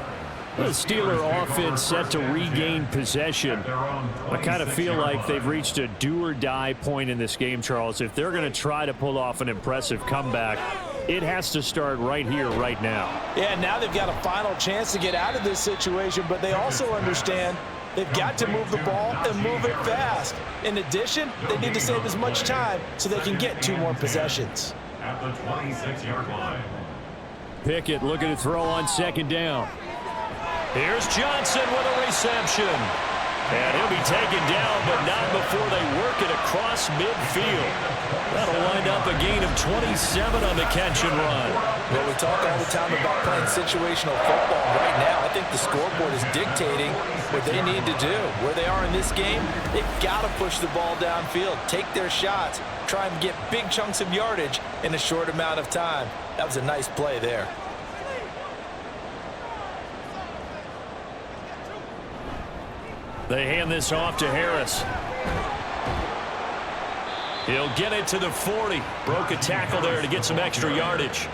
The Steeler offense set to regain possession. I kind of feel like they've reached a do-or-die point in this game, Charles. If they're going to try to pull off an impressive comeback, it has to start right here, right now. Yeah, now they've got a final chance to get out of this situation, but they also understand they've got to move the ball and move it fast. In addition, they need to save as much time so they can get 2 more possessions. At the 26-yard line. Pickett looking to throw on 2nd down. Here's Johnson with a reception. And he'll be taken down, but not before they work it across midfield. That'll wind up a gain of 27 on the catch and run. Well, we talk all the time about playing situational football. Right now, I think the scoreboard is dictating what they need to do. Where they are in this game, they've got to push the ball downfield, take their shots, try and get big chunks of yardage in a short amount of time. That was a nice play there. They hand this off to Harris. He'll get it to the 40. Broke a tackle there to get some extra yardage.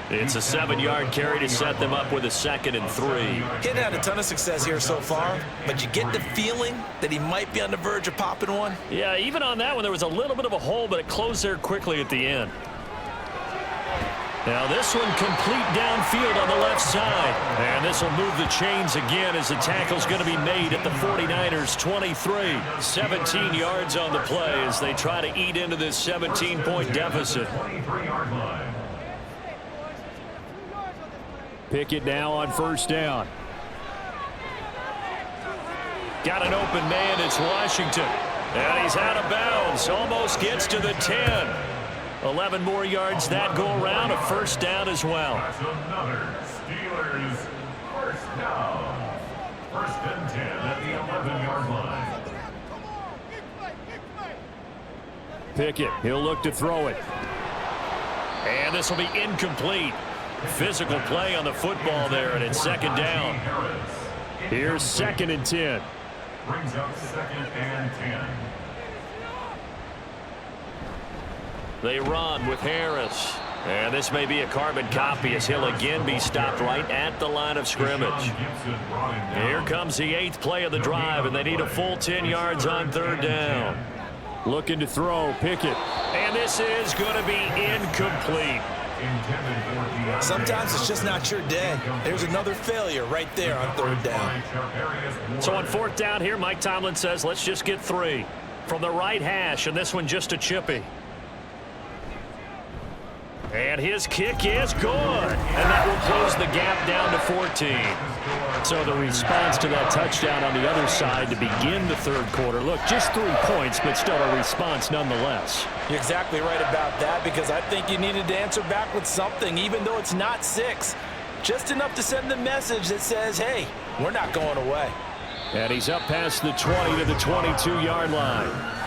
It's a 7-yard carry to set them up with a 2nd and 3. He's had a ton of success here so far, but you get the feeling that he might be on the verge of popping one. Yeah, even on that one, there was a little bit of a hole, but it closed there quickly at the end. Now this one complete downfield on the left side. And this will move the chains again as the tackle's going to be made at the 49ers' 23. 17 yards on the play as they try to eat into this 17-point deficit. Pickett now on first down. Got an open man, it's Washington. And he's out of bounds, almost gets to the 10. 11 more yards that go around, a first down as well. That's another Steelers first down. 1st and 10 at the 11-yard line. Pickett, he'll look to throw it. And this will be incomplete. Physical play on the football there, and it's 2nd down. Here's 2nd and 10. Brings up 2nd and 10. They run with Harris. And this may be a carbon copy as he'll again be stopped right at the line of scrimmage. Here comes the 8th play of the drive, and they need a full 10 yards on 3rd down. Looking to throw, Pickett. And this is going to be incomplete. Sometimes it's just not your day. There's another failure right there on 3rd down. So on 4th down here, Mike Tomlin says, let's just get 3. From the right hash, and this one just a chippy. And his kick is good. And that will close the gap down to 14. So the response to that touchdown on the other side to begin the 3rd quarter. Look, just 3 points, but still a response nonetheless. You're exactly right about that, because I think you needed to answer back with something, even though it's not 6. Just enough to send the message that says, hey, we're not going away. And he's up past the 20 to the 22-yard line.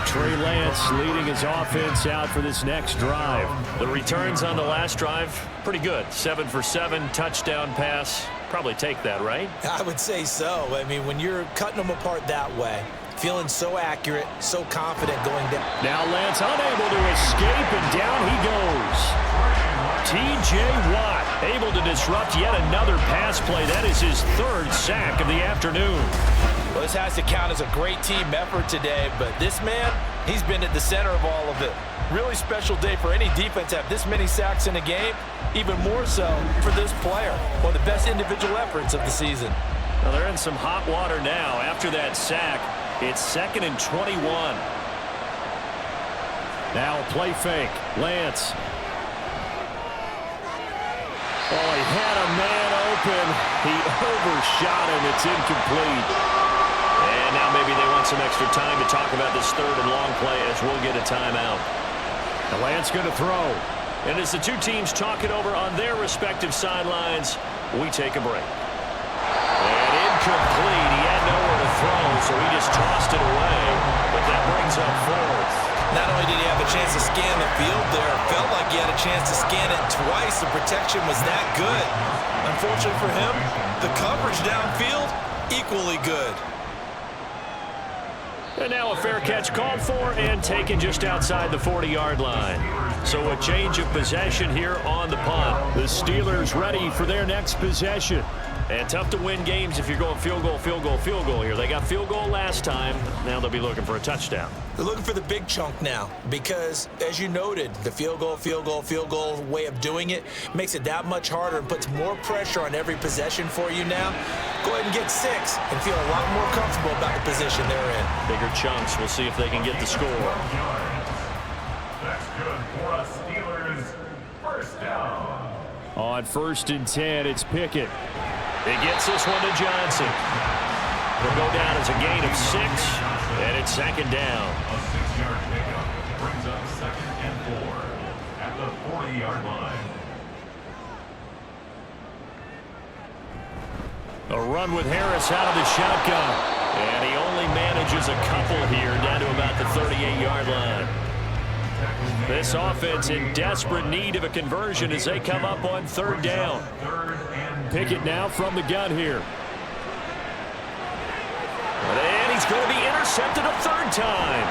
Trey Lance leading his offense out for this next drive. The returns on the last drive, pretty good. 7 for 7, touchdown pass. Probably take that, right? I would say so. I mean, when you're cutting them apart that way, feeling so accurate, so confident going down. Now Lance unable to escape, and down he goes. T.J. Watt able to disrupt yet another pass play. That is his 3rd sack of the afternoon. Well, this has to count as a great team effort today, but this man, he's been at the center of all of it. Really special day for any defense to have this many sacks in a game, even more so for this player. One of the best individual efforts of the season. Well, they're in some hot water now. After that sack, it's 2nd and 21. Now a play fake. Lance. Oh, he had a man open. He overshot him. It's incomplete. And now maybe they want some extra time to talk about this 3rd and long play as we'll get a timeout. The Lance going to throw. And as the 2 teams talk it over on their respective sidelines, we take a break. And incomplete. He had nowhere to throw, so he just tossed it away. But that brings up 4th. Not only did he have a chance to scan the field there, it felt like he had a chance to scan it twice. The protection was that good. Unfortunately for him, the coverage downfield, equally good. And now a fair catch called for and taken just outside the 40-yard line. So a change of possession here on the punt. The Steelers ready for their next possession. And tough to win games if you're going field goal, field goal, field goal here. They got field goal last time. Now they'll be looking for a touchdown. They're looking for the big chunk now because, as you noted, the field goal way of doing it makes it that much harder and puts more pressure on every possession for you now. Go ahead and get 6 and feel a lot more comfortable about the position they're in. Bigger chunks. We'll see if they can get the score. That's good for a Steelers 1st down. On 1st and 10, it's Pickett. He gets this one to Johnson. Will go down as a gain of 6, and it's 2nd down. A 6-yard pickup brings up 2nd and 4 at the 40-yard line. A run with Harris out of the shotgun. And he only manages a couple here down to about the 38-yard line. This offense in desperate need of a conversion as they come up on 3rd down. Pickett now from the gun here. And he's going to be intercepted a 3rd time.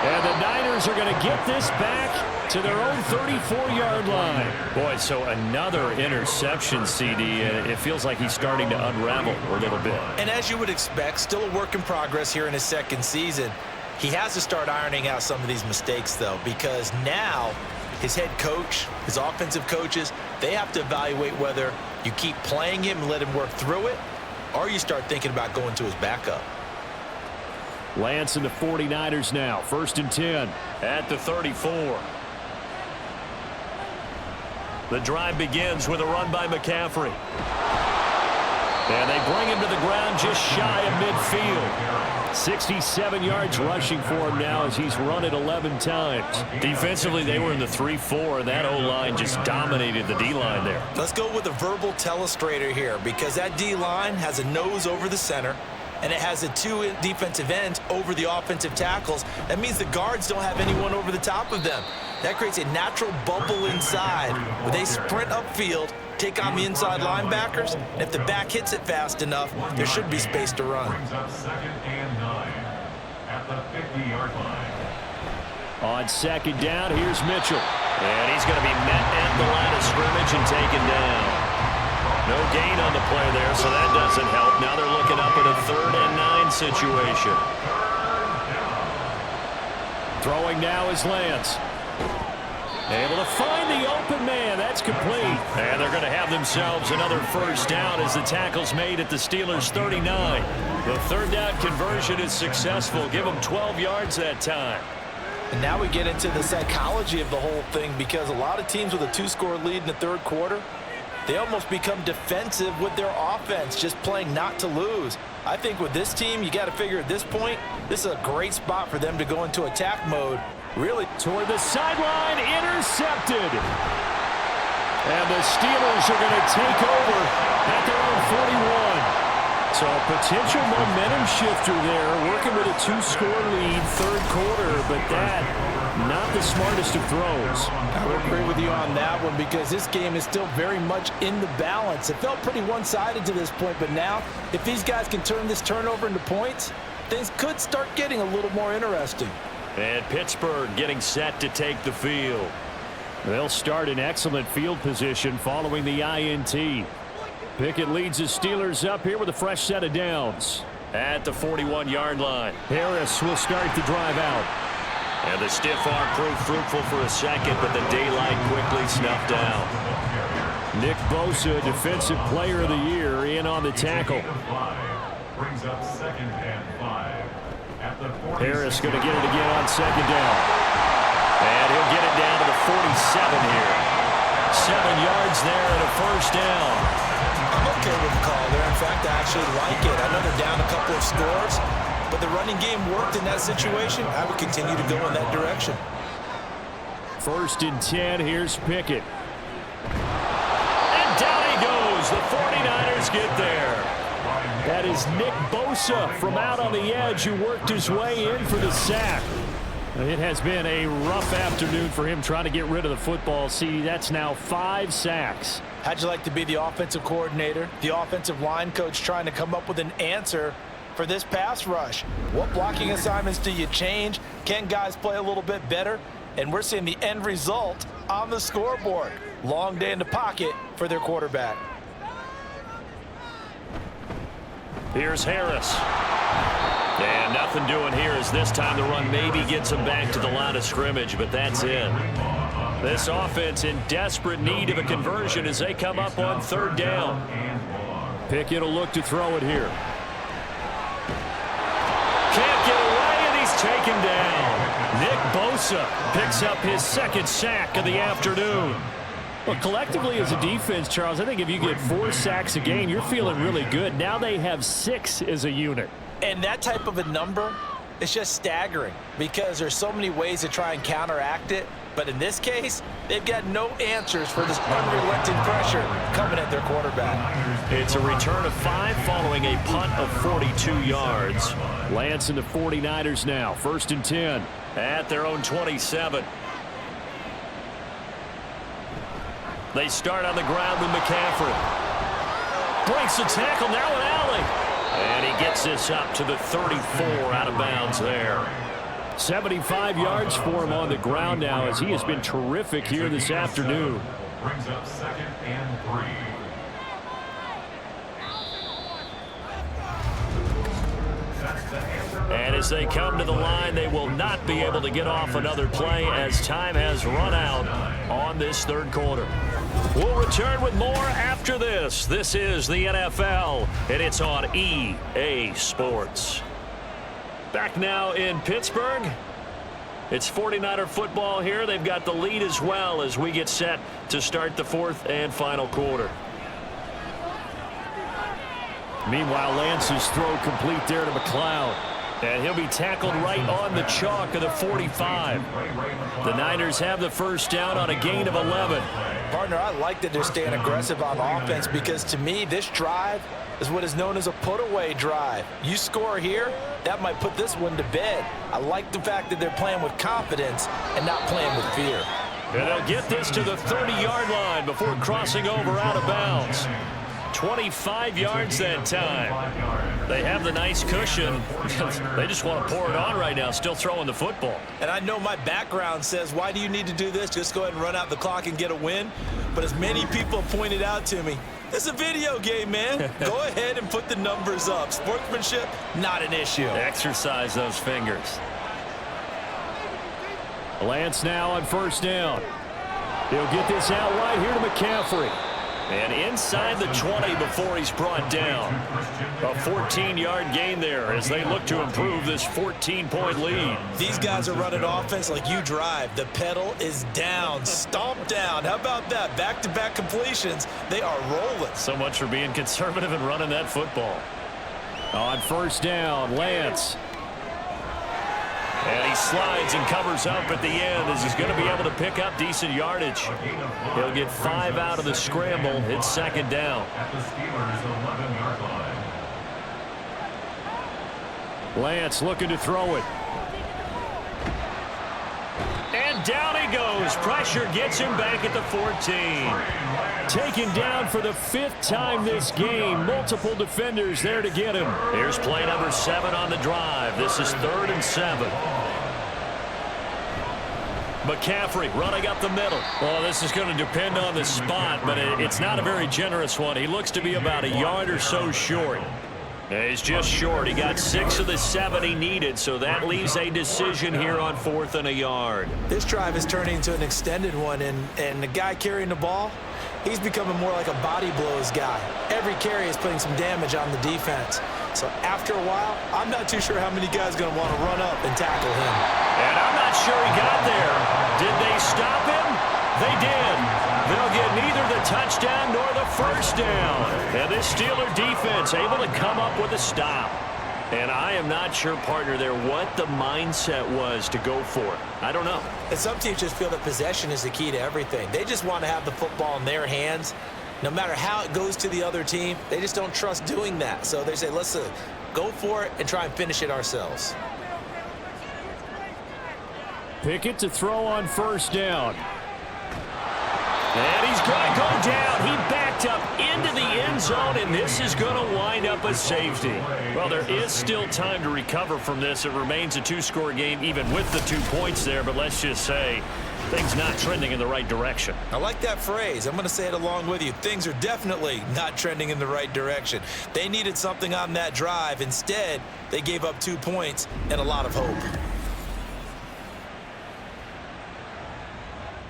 And the Niners are going to get this back to their own 34-yard line. Boy, so another interception, CD, and it feels like he's starting to unravel a little bit. And as you would expect, still a work in progress here in his 2nd season. He has to start ironing out some of these mistakes, though, because now his head coach, his offensive coaches, they have to evaluate whether you keep playing him and let him work through it, or you start thinking about going to his backup. Lance and the 49ers now. 1st and 10 at the 34. The drive begins with a run by McCaffrey. And they bring him to the ground just shy of midfield. 67 yards rushing for him now as he's run it 11 times. Defensively, they were in the 3-4, and that O-line just dominated the D-line there. Let's go with a verbal telestrator here because that D-line has a nose over the center, and it has the 2 defensive ends over the offensive tackles. That means the guards don't have anyone over the top of them. That creates a natural bubble inside where they sprint upfield, take on the inside linebackers, and if the back hits it fast enough, there should be space to run. Brings up 2nd and 9 at the 50-yard line. On second down, here's Mitchell. And he's going to be met at the line of scrimmage and taken down. No gain on the play there, so that doesn't help. Now they're looking up at a 3rd and 9 situation. Throwing now is Lance. Able to find the open man. That's complete. And they're going to have themselves another first down as the tackle's made at the Steelers' 39. The 3rd down conversion is successful. Give them 12 yards that time. And now we get into the psychology of the whole thing, because a lot of teams with a 2-score lead in the 3rd quarter, they almost become defensive with their offense, just playing not to lose. I think with this team, you got to figure at this point, this is a great spot for them to go into attack mode. Really toward the sideline, intercepted. And the Steelers are going to take over at their own 41. So a potential momentum shifter there, working with a 2-score lead, 3rd quarter, but that, not the smartest of throws. I would agree with you on that one, because this game is still very much in the balance. It felt pretty one-sided to this point, but now, if these guys can turn this turnover into points, things could start getting a little more interesting. And Pittsburgh getting set to take the field. They'll start in excellent field position following the INT. Pickett leads the Steelers up here with a fresh set of downs. At the 41-yard line, Harris will start the drive out. And the stiff arm proved fruitful for a second, but the daylight quickly snuffed out. Nick Bosa, Defensive Player of the Year, in on the tackle. Brings up 2nd and 5. Harris going to get it again on 2nd down. And he'll get it down to the 47 here. 7 yards there and a first down. I'm okay with the call there. In fact, I actually like it. I know they're down a couple of scores, but the running game worked in that situation. I would continue to go in that direction. 1st and 10, here's Pickett. And down he goes. The 49ers get there. That is Nick Bosa from out on the edge, who worked his way in for the sack. It has been a rough afternoon for him trying to get rid of the football. See, that's now 5 sacks. How'd you like to be the offensive coordinator, the offensive line coach, trying to come up with an answer for this pass rush? What blocking assignments do you change? Can guys play a little bit better? And we're seeing the end result on the scoreboard. Long day in the pocket for their quarterback. Here's Harris. And nothing doing here as this time the run maybe gets him back to the line of scrimmage, but that's it. This offense in desperate need of a conversion as they come up on 3rd down. Pickett will look to throw it here. Can't get away, and he's taken down. Nick Bosa picks up his 2nd sack of the afternoon. Well, collectively as a defense, Charles, I think if you get 4 sacks a game, you're feeling really good. Now they have 6 as a unit. And that type of a number is just staggering, because there's so many ways to try and counteract it. But in this case, they've got no answers for this unrelenting pressure coming at their quarterback. It's a return of 5 following a punt of 42 yards. Lance and the 49ers now. 1st and 10 at their own 27. They start on the ground with McCaffrey. Breaks the tackle, now an alley. And he gets this up to the 34 out of bounds there. 75 yards for him on the ground now, as he has been terrific here this afternoon. Brings up 2nd and 3. And as they come to the line, they will not be able to get off another play as time has run out on this 3rd quarter. We'll return with more after this. This is the NFL, and it's on EA Sports. Back now in Pittsburgh. It's 49er football here. They've got the lead as well as we get set to start the 4th and final quarter. Meanwhile, Lance's throw complete there to McLeod. And he'll be tackled right on the chalk of the 45. The Niners have the first down on a gain of 11. Partner, I like that they're staying aggressive on offense, because to me, this drive is what is known as a put-away drive. You score here, that might put this one to bed. I like the fact that they're playing with confidence and not playing with fear. And they'll get this to the 30-yard line before crossing over out of bounds. 25 yards that time. They have the nice cushion. They just want to pour it on right now, still throwing the football. And I know my background says, why do you need to do this? Just go ahead and run out the clock and get a win. But as many people pointed out to me, it's a video game, man. Go ahead and put the numbers up. Sportsmanship, not an issue. Exercise those fingers. Lance now on first down. He'll get this out right here to McCaffrey. And inside the 20 before he's brought down. A 14-yard gain there as they look to improve this 14-point lead. These guys are running offense like you drive. The pedal is down, stomp down. How about that? Back-to-back completions. They are rolling. So much for being conservative and running that football. On first down, Lance. And he slides and covers up at the end as he's going to be able to pick up decent yardage. He'll get 5 out of the scramble. It's second down. At the Steelers' 11-yard line. Lance looking to throw it. And down he goes. Pressure gets him back at the 14. Taken down for the 5th time this game. Multiple defenders there to get him. Here's play number 7 on the drive. This is 3rd and 7. McCaffrey running up the middle. Well, this is going to depend on the spot, but it's not a very generous one. He looks to be about a yard or so short. He's just short. He got 6 of the 7 he needed, so that leaves a decision here on 4th and a yard. This drive is turning into an extended one, and the guy carrying the ball, he's becoming more like a body blows guy. Every carry is putting some damage on the defense. So after a while, I'm not too sure how many guys are going to want to run up and tackle him. And I'm not sure he got there. Did they stop him? They did. They'll get neither the touchdown nor the first down. And this Steeler defense able to come up with a stop. And I am not sure, partner, there what the mindset was to go for it. I don't know. And some teams just feel that possession is the key to everything. They just want to have the football in their hands. No matter how it goes to the other team, they just don't trust doing that. So they say, let's go for it and try and finish it ourselves. Pickett to throw on first down. And he's going to go down. He backed up into the end zone, and this is going to wind up a safety. Well, there is still time to recover from this. It remains a 2-score game, even with the 2 points there, but let's just say things not trending in the right direction. I like that phrase. I'm going to say it along with you. Things are definitely not trending in the right direction. They needed something on that drive. Instead, they gave up 2 points and a lot of hope.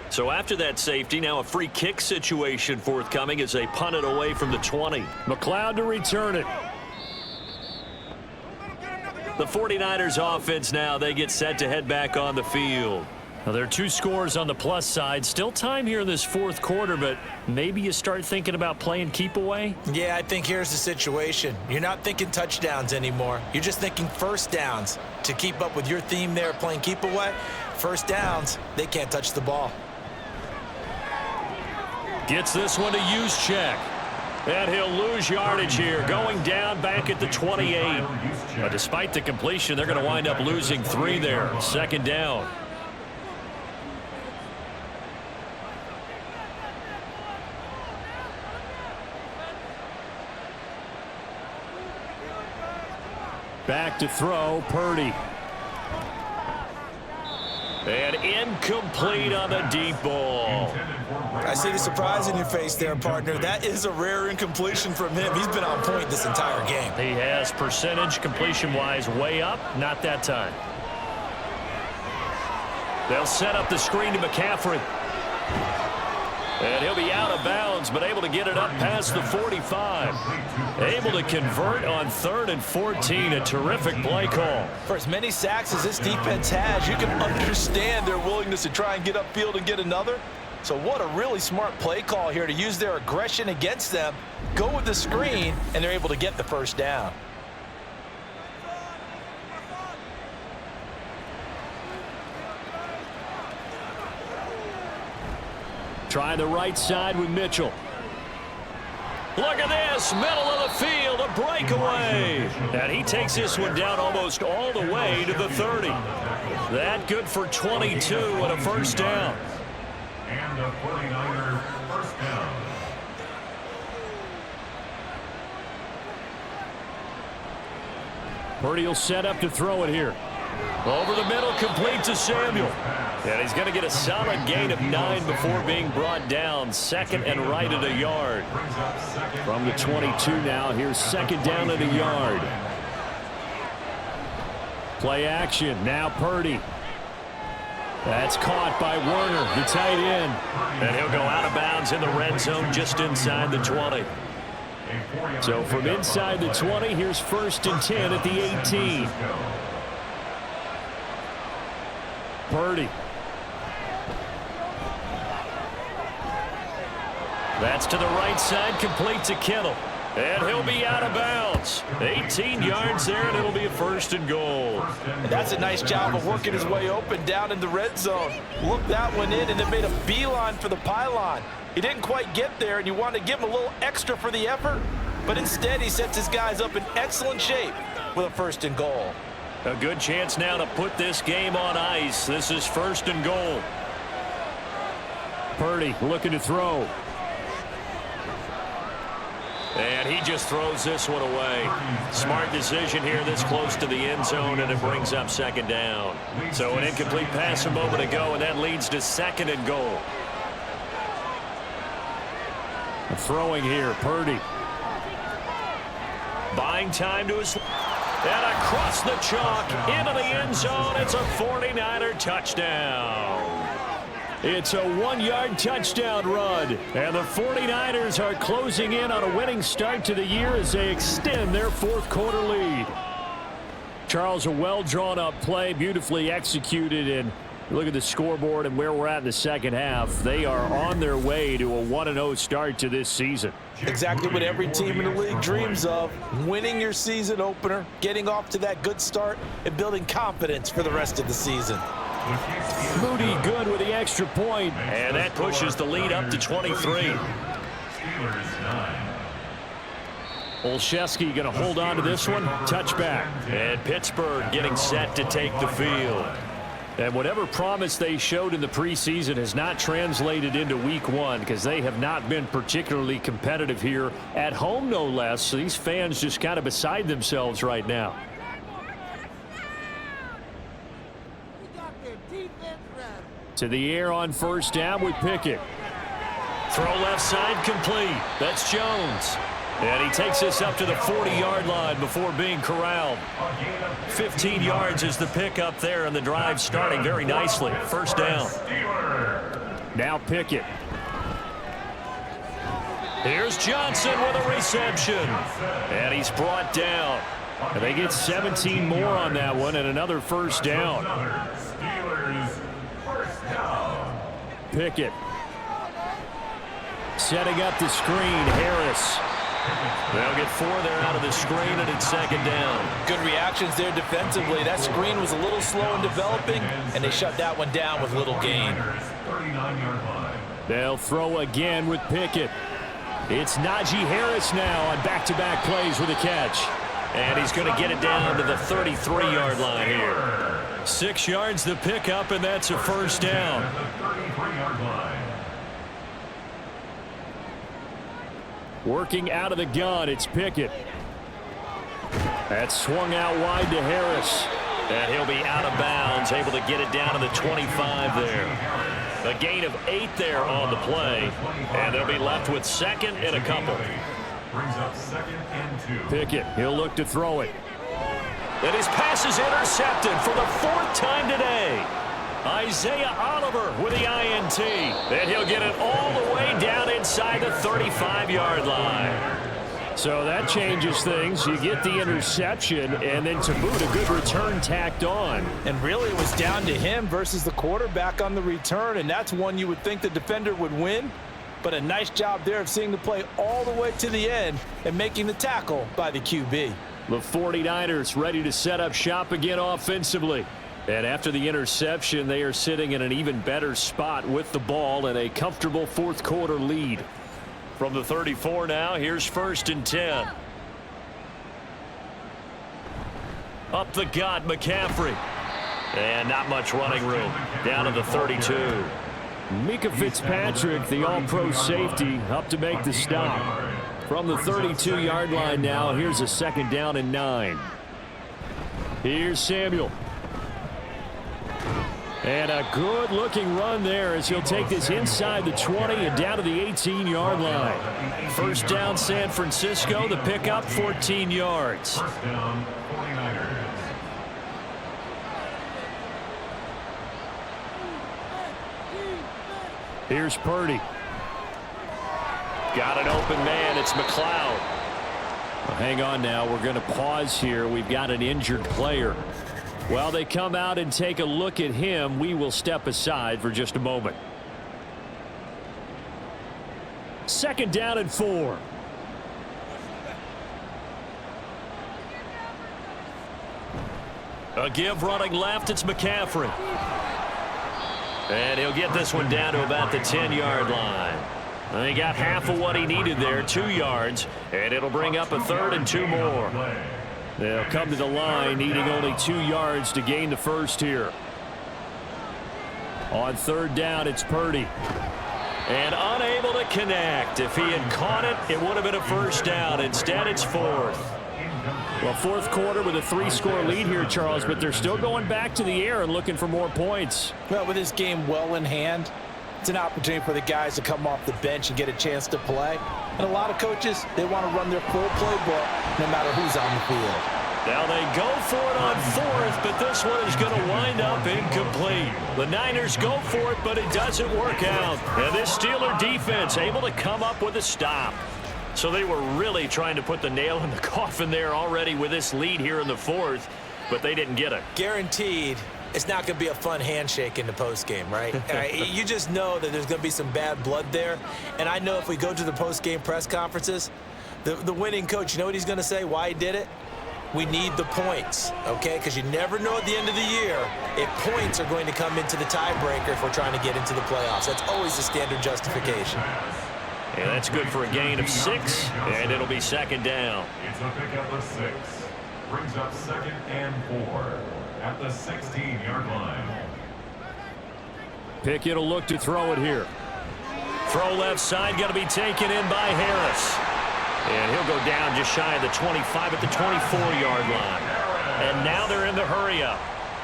So after that safety, now a free kick situation forthcoming as they punt it away from the 20. McLeod to return it. The 49ers offense now, they get set to head back on the field. Now, there are 2 scores on the plus side. Still time here in this 4th quarter, but maybe you start thinking about playing keep away? Yeah, I think here's the situation. You're not thinking touchdowns anymore. You're just thinking first downs. To keep up with your theme there, playing keep away, first downs, they can't touch the ball. Gets this one to Juszczyk. And he'll lose yardage here, going down back at the 28. But despite the completion, they're going to wind up losing 3 there. Second down. Back to throw, Purdy. And incomplete on the deep ball. I see the surprise in your face there, partner. That is a rare incompletion from him. He's been on point this entire game. He has percentage completion-wise way up. Not that time. They'll set up the screen to McCaffrey. And he'll be out of bounds, but able to get it up past the 45. Able to convert on 3rd and 14. A terrific play call. For as many sacks as this defense has, you can understand their willingness to try and get upfield and get another. So what a really smart play call here to use their aggression against them, go with the screen, and they're able to get the first down. Try the right side with Mitchell. Look at this, middle of the field, a breakaway. And he takes this one down almost all the way to the 30. That good for 22 and a first down. And a 49er first down. Purdy will set up to throw it here. Over the middle, complete to Samuel. And he's going to get a solid gain of 9 before being brought down. Second and right at a yard. From the 22 now, here's second down at a yard. Play action, now Purdy. That's caught by Werner, the tight end. And he'll go out of bounds in the red zone just inside the 20. So from inside the 20, here's first and 10 at the 18. Purdy. That's to the right side, complete to Kittle. And he'll be out of bounds. 18 yards there, and it'll be a first and goal. And that's a nice job of working his way open down in the red zone. Looked that one in and then made a beeline for the pylon. He didn't quite get there, and you want to give him a little extra for the effort, but instead he sets his guys up in excellent shape with a first and goal. A good chance now to put this game on ice. This is first and goal. Purdy looking to throw. And he just throws this one away. Smart decision here this close to the end zone, and it brings up second down. So an incomplete pass a moment ago, and that leads to second and goal. Throwing here, Purdy. Buying time to his... And across the chalk, into the end zone. It's a 49er touchdown. It's a 1-yard touchdown run. And the 49ers are closing in on a winning start to the year as they extend their fourth quarter lead. Charles, a well-drawn-up play, beautifully executed, and look at the scoreboard and where we're at in the second half. They are on their way to a 1-0 start to this season. Exactly what every team in the league dreams of, winning your season opener, getting off to that good start, and building confidence for the rest of the season. Moody good with the extra point, and that pushes the lead up to 23. Olszewski going to hold on to this one. Touchback. And Pittsburgh getting set to take the field. And whatever promise they showed in the preseason has not translated into week one because they have not been particularly competitive here at home, no less. So these fans just kind of beside themselves right now. To the air on first down with Pickett. Throw left side complete. That's Jones. And he takes this up to the 40-yard line before being corralled. 15 yards is the pickup there, and the drive starting very nicely. First down. Now Pickett. Here's Johnson with a reception. And he's brought down. And they get 17 more on that one and another first down. Pickett. Setting up the screen, Harris. They'll get 4 there out of the screen, and it's second down. Good reactions there defensively. That screen was a little slow in developing, and they shut that one down with little gain. They'll throw again with Pickett. It's Najee Harris now on back-to-back plays with a catch. And he's going to get it down to the 33-yard line here. 6 yards the pickup, and that's a first down. Working out of the gun, it's Pickett. That's swung out wide to Harris. And he'll be out of bounds, able to get it down to the 25 there. A gain of 8 there on the play. And they'll be left with second and a couple. Brings up second and 2. Pickett, he'll look to throw it. And his pass is intercepted for the 4th time today. Isaiah Oliver with the INT. And he'll get it all the way down inside the 35-yard line. So that changes things. You get the interception, and then to boot, a good return tacked on. And really it was down to him versus the quarterback on the return, and that's one you would think the defender would win. But a nice job there of seeing the play all the way to the end and making the tackle by the QB. The 49ers ready to set up shop again offensively. And after the interception, they are sitting in an even better spot with the ball and a comfortable fourth quarter lead. From the 34 now, here's first and 10. Up the gut, McCaffrey. And not much running room. Down to the 32. Mika Fitzpatrick, the all-pro safety, up to make the stop. From the 32-yard line now, here's a second down and 9. Here's Samuel. And a good-looking run there as he'll take this inside the 20 and down to the 18-yard line. First down, San Francisco. The pickup, 14 yards. First down, 49ers. Here's Purdy. Got an open man. It's McLeod. Well, hang on now. We're going to pause here. We've got an injured player. While they come out and take a look at him, we will step aside for just a moment. Second down and 4. A give running left. It's McCaffrey. And he'll get this one down to about the 10-yard line. And he got half of what he needed there, 2 yards, and it'll bring up a 3rd and 2 more. They'll come to the line needing only 2 yards to gain the first here. On 3rd down, it's Purdy. And unable to connect. If he had caught it, it would have been a first down. Instead, it's 4th. Well, 4th quarter with a 3-score lead here, Charles, but they're still going back to the air and looking for more points. Well, with this game well in hand, it's an opportunity for the guys to come off the bench and get a chance to play. And a lot of coaches, they want to run their full playbook no matter who's on the field. Now they go for it on 4th, but this one is going to wind up incomplete. The Niners go for it, but it doesn't work out. And this Steeler defense able to come up with a stop. So they were really trying to put the nail in the coffin there already with this lead here in the 4th, but they didn't get it. Guaranteed it's not going to be a fun handshake in the postgame, right? You just know that there's going to be some bad blood there. And I know if we go to the postgame press conferences, the winning coach, you know what he's going to say, why he did it? We need the points, okay? Because you never know at the end of the year if points are going to come into the tiebreaker if we're trying to get into the playoffs. That's always the standard justification. And that's good for a gain of 6, and it'll be 2nd down. It's a pickup of 6. Brings up 2nd and 4 at the 16-yard line. Pickett will look to throw it here. Throw left side, going to be taken in by Harris. And he'll go down just shy of the 25 at the 24-yard line. And now they're in the hurry-up.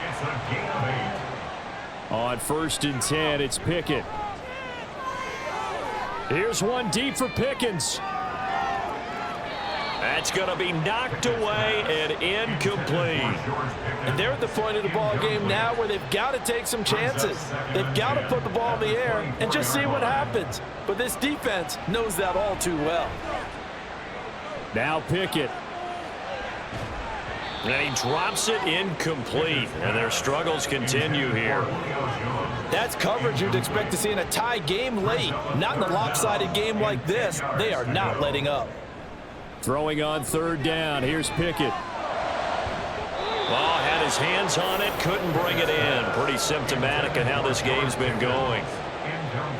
It's a gain of 8. On 1st and 10, it's Pickett. Here's one deep for Pickens. That's going to be knocked away and incomplete. And they're at the point of the ball game now where they've got to take some chances. They've got to put the ball in the air and just see what happens. But this defense knows that all too well. Now Pickett. And he drops it incomplete. And their struggles continue here. That's coverage you'd expect to see in a tie game late. Not in a lopsided game like this. They are not letting up. Throwing on 3rd down. Here's Pickett. Oh, had his hands on it. Couldn't bring it in. Pretty symptomatic of how this game's been going.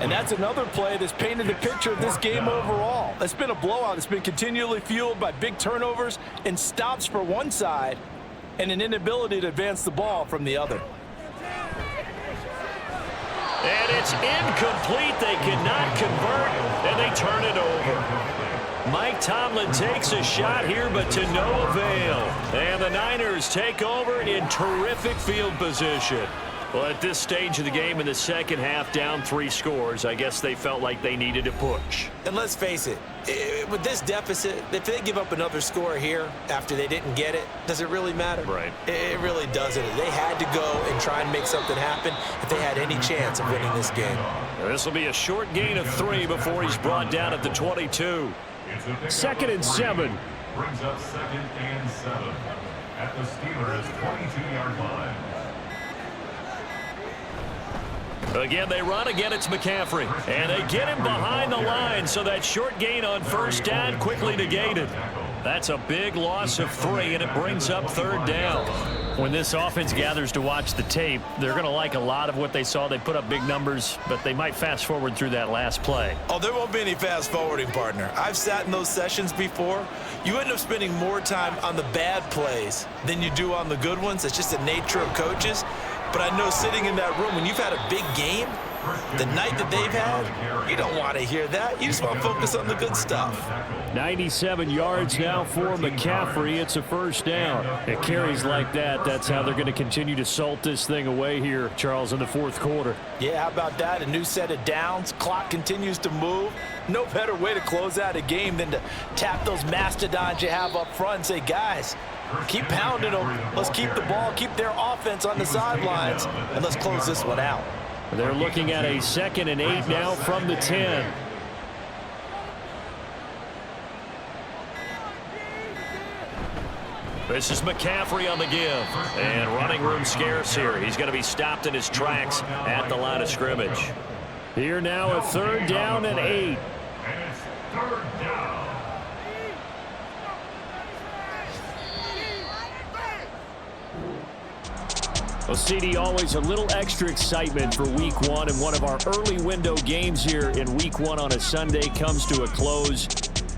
And that's another play that's painted the picture of this game overall. It's been a blowout. It's been continually fueled by big turnovers and stops for one side and an inability to advance the ball from the other. And it's incomplete. They cannot convert, and they turn it over. Mike Tomlin takes a shot here, but to no avail. And the Niners take over in terrific field position. Well, at this stage of the game in the second half, down 3 scores, I guess they felt like they needed a push. And let's face it, with this deficit, if they give up another score here after they didn't get it, does it really matter? Right. It really doesn't. They had to go and try and make something happen if they had any chance of winning this game. This will be a short gain of 3 before he's brought down at the 22. 2nd and 7. Brings up 2nd and 7 at the Steelers' 22-yard line. Again, they run. Again, it's McCaffrey. And they get him behind the line, so that short gain on 1st down quickly negated. That's a big loss of 3, and it brings up 3rd down. When this offense gathers to watch the tape, they're going to like a lot of what they saw. They put up big numbers, but they might fast forward through that last play. Oh, there won't be any fast forwarding, partner. I've sat in those sessions before. You end up spending more time on the bad plays than you do on the good ones. It's just the nature of coaches. But I know sitting in that room, when you've had a big game, The night that they've had, you don't want to hear that. You just want to focus on the good stuff. 97 yards now for McCaffrey. It's a first down. It carries like that. That's how they're going to continue to salt this thing away here, Charles, in the fourth quarter. Yeah, how about that? A new set of downs. Clock continues to move. No better way to close out a game than to tap those mastodons you have up front and say, guys, keep pounding them. Let's keep the ball, keep their offense on the sidelines, and let's close this one out. They're looking at a 2nd and 8 now from the 10. This is McCaffrey on the give, and running room scarce here. He's going to be stopped in his tracks at the line of scrimmage. Here now, a 3rd down and 8. And it's 3rd down. Well, CD, always a little extra excitement for Week 1, and one of our early window games here in Week 1 on a Sunday comes to a close.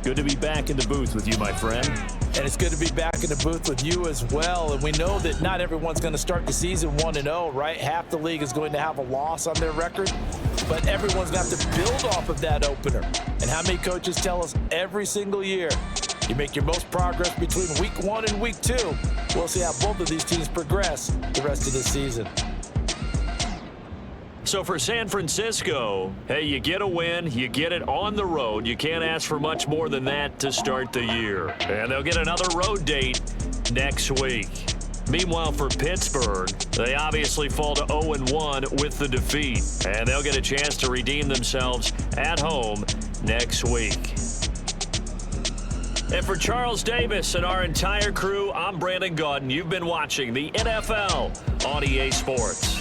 Good to be back in the booth with you, my friend. And it's good to be back in the booth with you as well. And we know that not everyone's going to start the season 1-0, right? Half the league is going to have a loss on their record, but everyone's got to build off of that opener. And how many coaches tell us every single year, you make your most progress between Week 1 and Week 2. We'll see how both of these teams progress the rest of the season. So for San Francisco, hey, you get a win, you get it on the road. You can't ask for much more than that to start the year. And they'll get another road date next week. Meanwhile, for Pittsburgh, they obviously fall to 0-1 with the defeat. And they'll get a chance to redeem themselves at home next week. And for Charles Davis and our entire crew, I'm Brandon Gaudin. You've been watching the NFL on EA Sports.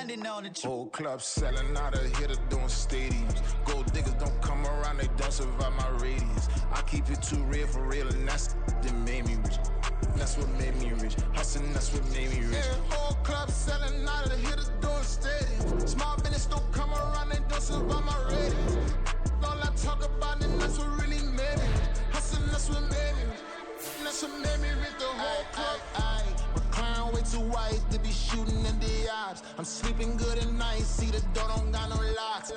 standing on the truth. Whole club selling out of hitter doing stadiums. Gold diggers don't come around, they don't survive my radius. I keep it too real for real, and that's that made me rich. That's what made me rich. Hustling, that's what made me rich. Yeah, whole club selling out of the hitters doing stadiums. Small business don't come around, they don't survive my radius. All I talk about, and that's what really made me rich. Hustling, that's what made me rich. That's what made me rich, the whole club. My crown way too white to be shooting in the eyes. I'm sleeping good at night, see the door don't got no locks.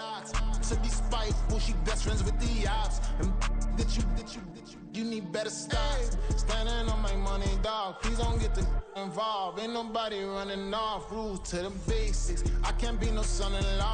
To be spiteful, she best friends with the ops. And you need better stops. Standing on my money, dog. Please don't get the involved. Ain't nobody running off. Rules to the basics. I can't be no son-in-law.